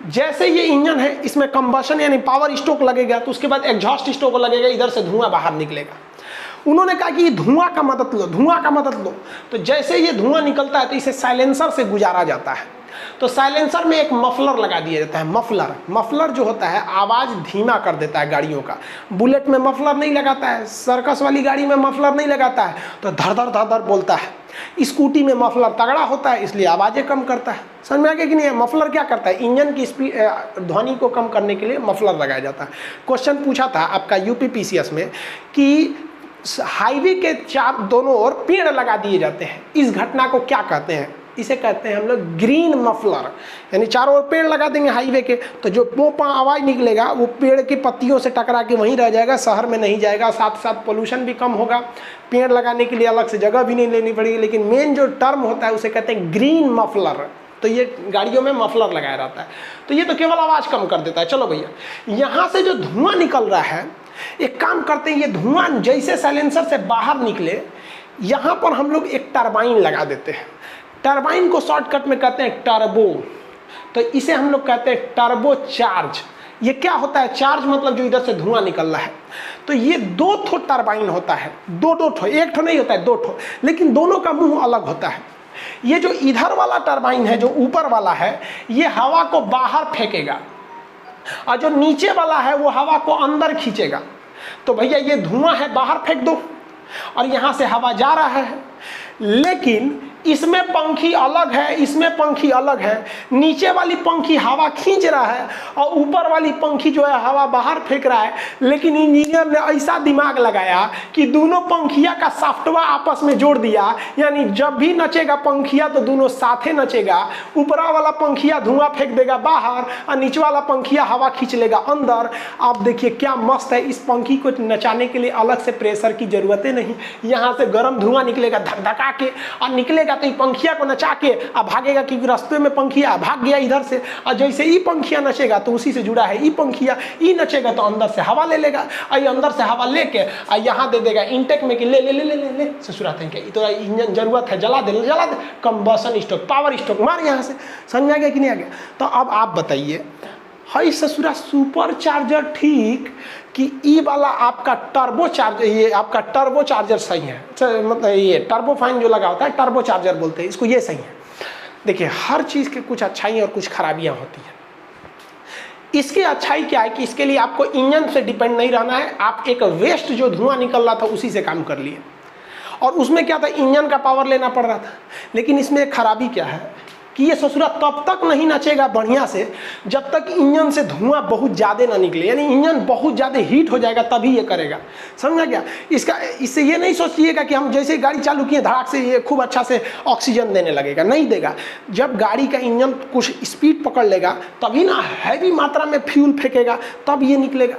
जैसे ये इंजन है इसमें कंबशन यानी पावर स्ट्रोक लगेगा तो उसके बाद एग्जॉस्ट स्ट्रोक लगेगा, इधर से धुआं बाहर निकलेगा। उन्होंने कहा कि धुआं का मदद लो, धुआं का मदद लो। तो जैसे ये धुआं निकलता है तो इसे साइलेंसर से गुजारा जाता है। तो साइलेंसर में एक मफलर लगा दिया जाता है। मफलर जो होता है आवाज़ धीमा कर देता है गाड़ियों का। बुलेट में मफलर नहीं लगाता है, सर्कस वाली गाड़ी में मफलर नहीं लगाता है, तो धड़ धड़ बोलता है। स्कूटी में मफलर तगड़ा होता है इसलिए आवाज़ें कम करता है। समझ में आ गया कि नहीं? मफलर क्या करता है? इंजन की स्पीड ध्वनि को कम करने के लिए मफलर लगाया जाता है। क्वेश्चन पूछा था आपका यूपीपीसीएस में कि हाईवे के दोनों ओर पेड़ लगा दिए जाते हैं, इस घटना को क्या कहते हैं? इसे कहते हैं हम लोग ग्रीन मफलर। यानी चारों ओर पेड़ लगा देंगे हाईवे के, तो जो पोपा आवाज़ निकलेगा वो पेड़ की पत्तियों से टकरा के वहीं रह जाएगा, शहर में नहीं जाएगा। साथ साथ पोल्यूशन भी कम होगा, पेड़ लगाने के लिए अलग से जगह भी नहीं लेनी पड़ेगी। लेकिन मेन जो टर्म होता है उसे कहते हैं ग्रीन मफलर। तो ये गाड़ियों में मफलर लगाया रहता है। तो ये तो केवल आवाज़ कम कर देता है। चलो भैया, यहाँ से जो धुआं निकल रहा है, एक काम करते हैं, ये धुआं जैसे साइलेंसर से बाहर निकले यहाँ पर हम लोग एक टरबाइन लगा देते हैं। टरबाइन को शॉर्टकट में कहते हैं टर्बो। तो इसे हम लोग कहते हैं टर्बो चार्ज। ये क्या होता है? चार्ज मतलब जो इधर से धुआं निकल रहा है। तो ये 2 ठो टरबाइन होता है, 2 ठो, एक ठो नहीं होता है, 2 ठो, लेकिन दोनों का मुंह अलग होता है। ये जो इधर वाला टरबाइन है, जो ऊपर वाला है, ये हवा को बाहर फेंकेगा और जो नीचे वाला है वो हवा को अंदर खींचेगा। तो भैया ये धुआं है, बाहर फेंक दो और यहाँ से हवा जा रहा है। लेकिन इसमें पंखी अलग है, इसमें पंखी अलग है। नीचे वाली पंखी हवा खींच रहा है और ऊपर वाली पंखी जो है हवा बाहर फेंक रहा है। लेकिन इंजीनियर ने ऐसा दिमाग लगाया कि दोनों पंखिया का सॉफ्टवेयर आपस में जोड़ दिया, यानी जब भी नचेगा पंखिया तो दोनों साथे नचेगा। ऊपरा वाला पंखिया धुआं फेंक देगा बाहर और नीचे वाला पंखिया हवा खींच लेगा अंदर। आप देखिए क्या मस्त है। इस पंखी को नचाने के लिए अलग से प्रेशर की जरूरत नहीं। यहाँ से गर्म धुआं निकलेगा धक-धका के और निकलेगा तो ये पंखिया को नचा के अब भागेगा, क्योंकि रास्ते में पंखिया भाग गया इधर से। और जैसे ही पंखिया नचेगा तो उसी से जुड़ा है, ई पंखिया ई नचेगा तो अंदर से हवा ले लेगा और ये अंदर से हवा लेके और यहाँ दे देगा इनटेक में कि ले ले ले ले ले ले ससुराते हैं, तो इंजन जरूरत है, जला दे कंबशन स्ट्रोक, पावर स्ट्रोक मार यहाँ से। समझ में आ गया कि नहीं आ गया? तो अब आप बताइए, हाई ससुरा सुपर चार्जर ठीक कि ई वाला आपका टर्बो चार्जर, ये आपका टर्बो चार्जर सही है? मतलब ये टर्बो फाइन जो लगा होता है टर्बो चार्जर बोलते हैं इसको, ये सही है। देखिए हर चीज़ के कुछ अच्छाई और कुछ खराबियां होती हैं। इसकी अच्छाई क्या है कि इसके लिए आपको इंजन से डिपेंड नहीं रहना है। आप एक वेस्ट जो धुआं निकल रहा था उसी से काम कर लिए, और उसमें क्या था, इंजन का पावर लेना पड़ रहा था। लेकिन इसमें एक खराबी क्या है कि ये ससुरा तब तक नहीं नचेगा बढ़िया से जब तक इंजन से धुआं बहुत ज़्यादा ना निकले, यानी इंजन बहुत ज़्यादा हीट हो जाएगा तभी ये करेगा। समझा क्या? इससे ये नहीं सोचिएगा कि हम जैसे गाड़ी चालू किए धड़ाक से ये खूब अच्छा से ऑक्सीजन देने लगेगा, नहीं देगा। जब गाड़ी का इंजन कुछ स्पीड पकड़ लेगा तभी ना हैवी मात्रा में फ्यूल फेंकेगा, तब ये निकलेगा।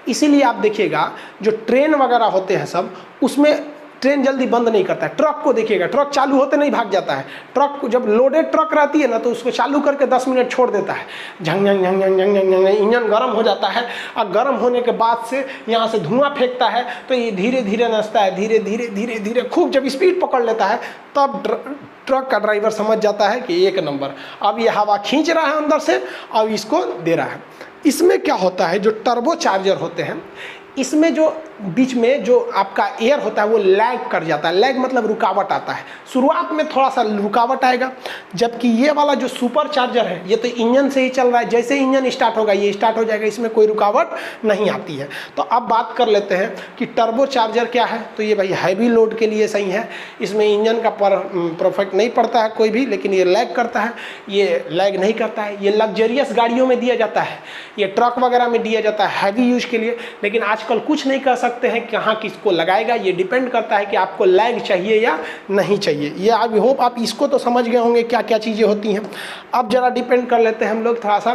इसीलिए आप देखिएगा जो ट्रेन वगैरह होते हैं सब, उसमें ट्रेन जल्दी बंद नहीं करता है। ट्रक को देखिएगा, ट्रक चालू होते नहीं भाग जाता है। ट्रक को जब लोडेड ट्रक रहती है ना तो उसको चालू करके 10 मिनट छोड़ देता है, झंग झंग झंग झंग झंग झंग, इंजन गर्म हो जाता है और गर्म होने के बाद से यहाँ से धुआं फेंकता है तो ये धीरे धीरे नचता है, धीरे धीरे धीरे धीरे खूब जब स्पीड पकड़ लेता है तब ट्रक का ड्राइवर समझ जाता है कि एक नंबर, अब ये हवा खींच रहा है अंदर से, अब इसको दे रहा है। इसमें क्या होता है, जो टर्बो चार्जर होते हैं इसमें जो बीच में जो आपका एयर होता है वो लैग कर जाता है। लैग मतलब रुकावट आता है, शुरुआत में थोड़ा सा रुकावट आएगा। जबकि ये वाला जो सुपर चार्जर है ये तो इंजन से ही चल रहा है, जैसे इंजन स्टार्ट होगा ये स्टार्ट हो जाएगा, इसमें कोई रुकावट नहीं आती है। तो अब बात कर लेते हैं कि टर्बो चार्जर क्या है। तो ये भाई हैवी लोड के लिए सही है, इसमें इंजन का परफेक्ट नहीं पड़ता है कोई भी, लेकिन ये लैग करता है, ये लैग नहीं करता है। ये लग्जरियस गाड़ियों में दिया जाता है, ये ट्रक वगैरह में दिया जाता है हैवी यूज के लिए। लेकिन आजकल कुछ नहीं कर सकते हैं कहाँ किसको लगाएगा, ये डिपेंड करता है कि आपको लैग चाहिए या नहीं चाहिए। ये आई होप आप इसको तो समझ गए होंगे क्या क्या चीज़ें होती हैं। अब जरा डिपेंड कर लेते हैं हम लोग थोड़ा सा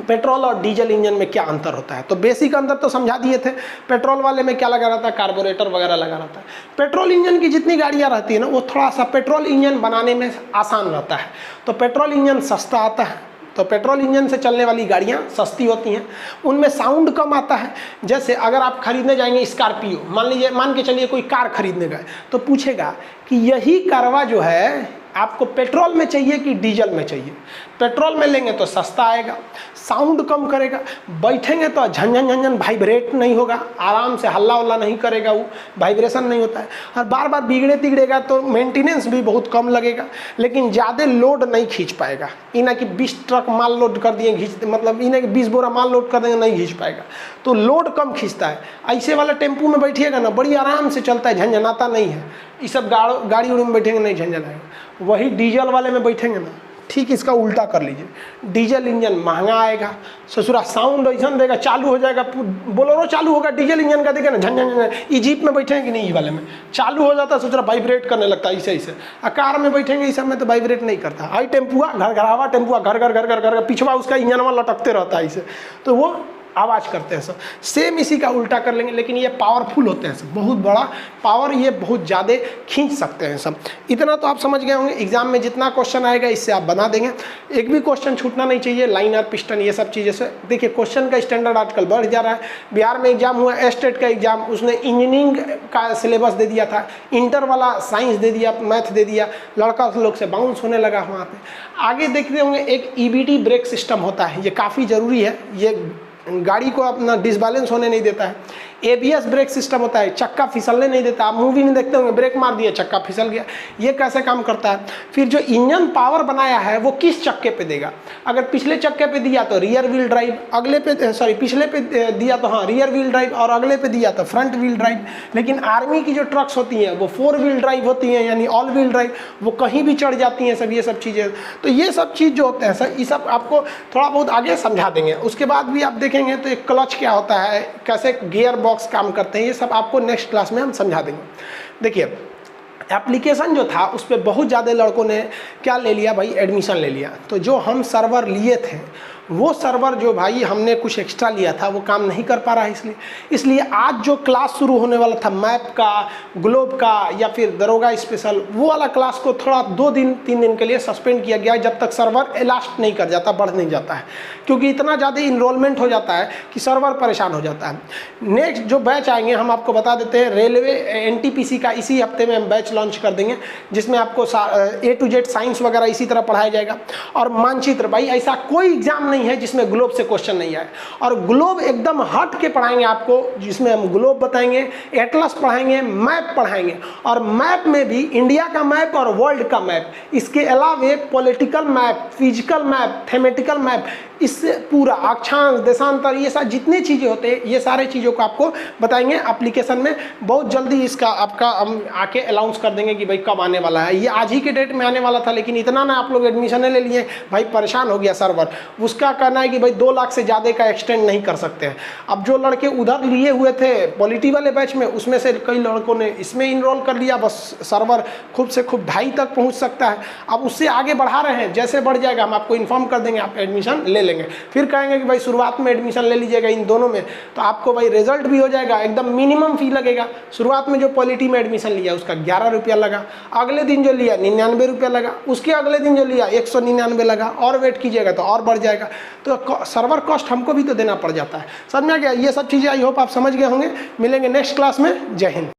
पेट्रोल और डीजल इंजन में क्या अंतर होता है। तो बेसिक अंतर तो समझा दिए थे। पेट्रोल वाले में क्या लगा रहता है, कार्बोरेटर वगैरह लगा रहता है। पेट्रोल इंजन की जितनी गाड़ियाँ रहती है ना वो थोड़ा सा पेट्रोल इंजन बनाने में आसान रहता है, तो पेट्रोल इंजन सस्ता आता है। तो पेट्रोल इंजन से चलने वाली गाड़ियाँ सस्ती होती हैं, उनमें साउंड कम आता है। जैसे अगर आप खरीदने जाएंगे स्कॉर्पियो, मान के चलिए कोई कार खरीदने गए तो पूछेगा कि यही कारवा जो है आपको पेट्रोल में चाहिए कि डीजल में चाहिए। पेट्रोल में लेंगे तो सस्ता आएगा, साउंड कम करेगा, बैठेंगे तो झंझन झंझन वाइब्रेट नहीं होगा, आराम से हल्ला वल्ला नहीं करेगा, वो वाइब्रेशन नहीं होता है। और बार बार बिगड़े तिगड़ेगा तो मेंटेनेंस भी बहुत कम लगेगा, लेकिन ज़्यादा लोड नहीं खींच पाएगा। इना कि 20 ट्रक माल लोड कर दिए मतलब इन्हें कि 20 बोरा माल लोड कर देंगे, नहीं खींच पाएगा, तो लोड कम खींचता है। ऐसे वाला टेम्पू में बैठिएगा ना बड़ी आराम से चलता है, झंझनाता नहीं है। ये सब गाड़ी उड़ी में बैठेंगे नहीं झंझनाएगा। वही डीजल वाले में बैठेंगे ना, ठीक इसका उल्टा कर लीजिए, डीजल इंजन महंगा आएगा, ससुरा साउंड ऐसा देगा, चालू हो जाएगा, बोलेरो चालू होगा डीजल इंजन का, देखे ना झंझन। ई जीप में बैठेंगे कि नहीं, ई वाले में चालू हो जाता है, ससुरा वाइब्रेट करने लगता है ऐसे। कार में बैठेंगे इस सब में तो वाइब्रेट नहीं करता। आई टेम्पुआ घर घरावा टेम्पुआ घर घर घर घर घर पिछवा उसका इंजनवा लटकते रहता है ऐसे, तो वो आवाज़ करते हैं सब। सेम इसी का उल्टा कर लेंगे, लेकिन ये पावरफुल होते हैं सब, बहुत बड़ा पावर ये बहुत ज़्यादा खींच सकते हैं सब। इतना तो आप समझ गए होंगे। एग्जाम में जितना क्वेश्चन आएगा इससे आप बना देंगे, एक भी क्वेश्चन छूटना नहीं चाहिए। लाइनर पिस्टन ये सब चीज़ें से देखिए क्वेश्चन का स्टैंडर्ड आजकल बढ़ जा रहा है। बिहार में एग्जाम हुआ, स्टेट का एग्जाम, उसने इंजीनियरिंग का सिलेबस दे दिया था, इंटर वाला साइंस दे दिया, मैथ दे दिया, लड़का लोग से बाउंस होने लगा वहाँ पे। आगे देखते होंगे एक EBD ब्रेक सिस्टम होता है, ये काफ़ी ज़रूरी है, ये गाड़ी को अपना डिसबैलेंस होने नहीं देता है। ABS ब्रेक सिस्टम होता है, चक्का फिसलने नहीं देता। आप मूवी में देखते होंगे ब्रेक मार दिया चक्का फिसल गया, ये कैसे काम करता है। फिर जो इंजन पावर बनाया है वो किस चक्के पे देगा, अगर पिछले चक्के पे दिया तो रियर व्हील ड्राइव, अगले पे पिछले पे दिया तो हाँ रियर व्हील ड्राइव, और अगले पे दिया तो फ्रंट व्हील ड्राइव। लेकिन आर्मी की जो ट्रक्स होती हैं वो 4 व्हील ड्राइव होती हैं, यानी ऑल व्हील ड्राइव, वो कहीं भी चढ़ जाती हैं सब, ये सब चीज़ें। तो ये सब चीज़ जो होते हैं सर, ये सब आपको थोड़ा बहुत आगे समझा देंगे। उसके बाद भी आप देखेंगे तो एक क्लच क्या होता है, कैसे गियर बॉक्स काम करते हैं, ये सब आपको नेक्स्ट क्लास में हम समझा देंगे। देखिए एप्लीकेशन जो था उस पर बहुत ज़्यादा लड़कों ने क्या ले लिया भाई, एडमिशन ले लिया। तो जो हम सर्वर लिए थे वो सर्वर जो भाई हमने कुछ एक्स्ट्रा लिया था वो काम नहीं कर पा रहा है, इसलिए आज जो क्लास शुरू होने वाला था मैप का, ग्लोब का या फिर दरोगा स्पेशल, वो वाला क्लास को थोड़ा 2-3 दिन के लिए सस्पेंड किया गया जब तक सर्वर एलास्ट नहीं कर जाता, बढ़ नहीं जाता है, क्योंकि इतना ज़्यादा इनरोलमेंट हो जाता है कि सर्वर परेशान हो जाता है। नेक्स्ट जो बैच आएंगे हम आपको बता देते हैं, रेलवे NTPC का इसी हफ्ते में हम बैच लॉन्च कर देंगे, जिसमें आपको A to Z साइंस वगैरह इसी तरह पढ़ाया जाएगा। और मानचित्र भाई ऐसा कोई एग्जाम नहीं है जिसमें ग्लोब से क्वेश्चन नहीं आए। और ग्लोब एकदम हट के पढ़ाएंगे आपको, जिसमें हम ग्लोब बताएंगे, एटलस पढ़ाएंगे, मैप पढ़ाएंगे। और मैप में भी इंडिया का मैप और वर्ल्ड का मैप, इसके अलावे political map, physical map, thematic map, इससे पूरा अक्षांश, देशांतर, ये सारी जितनी चीज़ें होते हैं, ये सारे चीज़ों को आपको बताएंगे एप्लीकेशन में। बहुत जल्दी इसका आपका हम आके अनाउंस कर देंगे कि भाई कब आने वाला है। ये आज ही के डेट में आने वाला था, लेकिन इतना ना आप लोग एडमिशन ले लिए भाई, परेशान हो गया सर्वर। उसका कहना है कि भाई 2 लाख से ज़्यादा का एक्सटेंड नहीं कर सकते हैं। अब जो लड़के उधर लिए हुए थे पॉलिटी वाले बैच में, उसमें से कई लड़कों ने इसमें इनरोल कर लिया, बस सर्वर खूब से खूब 2.5 तक पहुँच सकता है। अब उससे आगे बढ़ा रहे हैं, जैसे बढ़ जाएगा हम आपको इन्फॉर्म कर देंगे, आप एडमिशन ले लेंगे। फिर कहेंगे कि भाई शुरुआत में एडमिशन ले लीजिएगा इन दोनों में, तो आपको भाई रिजल्ट भी हो जाएगा, एकदम मिनिमम फी लगेगा। शुरुआत में जो पॉलिटी में एडमिशन लिया उसका 11 रुपया लगा, अगले दिन जो लिया 99 रुपया लगा, उसके अगले दिन जो लिया 199 लगा, और वेट कीजिएगा तो और बढ़ जाएगा। तो सर्वर कॉस्ट हमको भी तो देना पड़ जाता है। समझ में आ गया? ये सब चीज़ें आई होप आप समझ गए होंगे। मिलेंगे नेक्स्ट क्लास में। जय हिंद।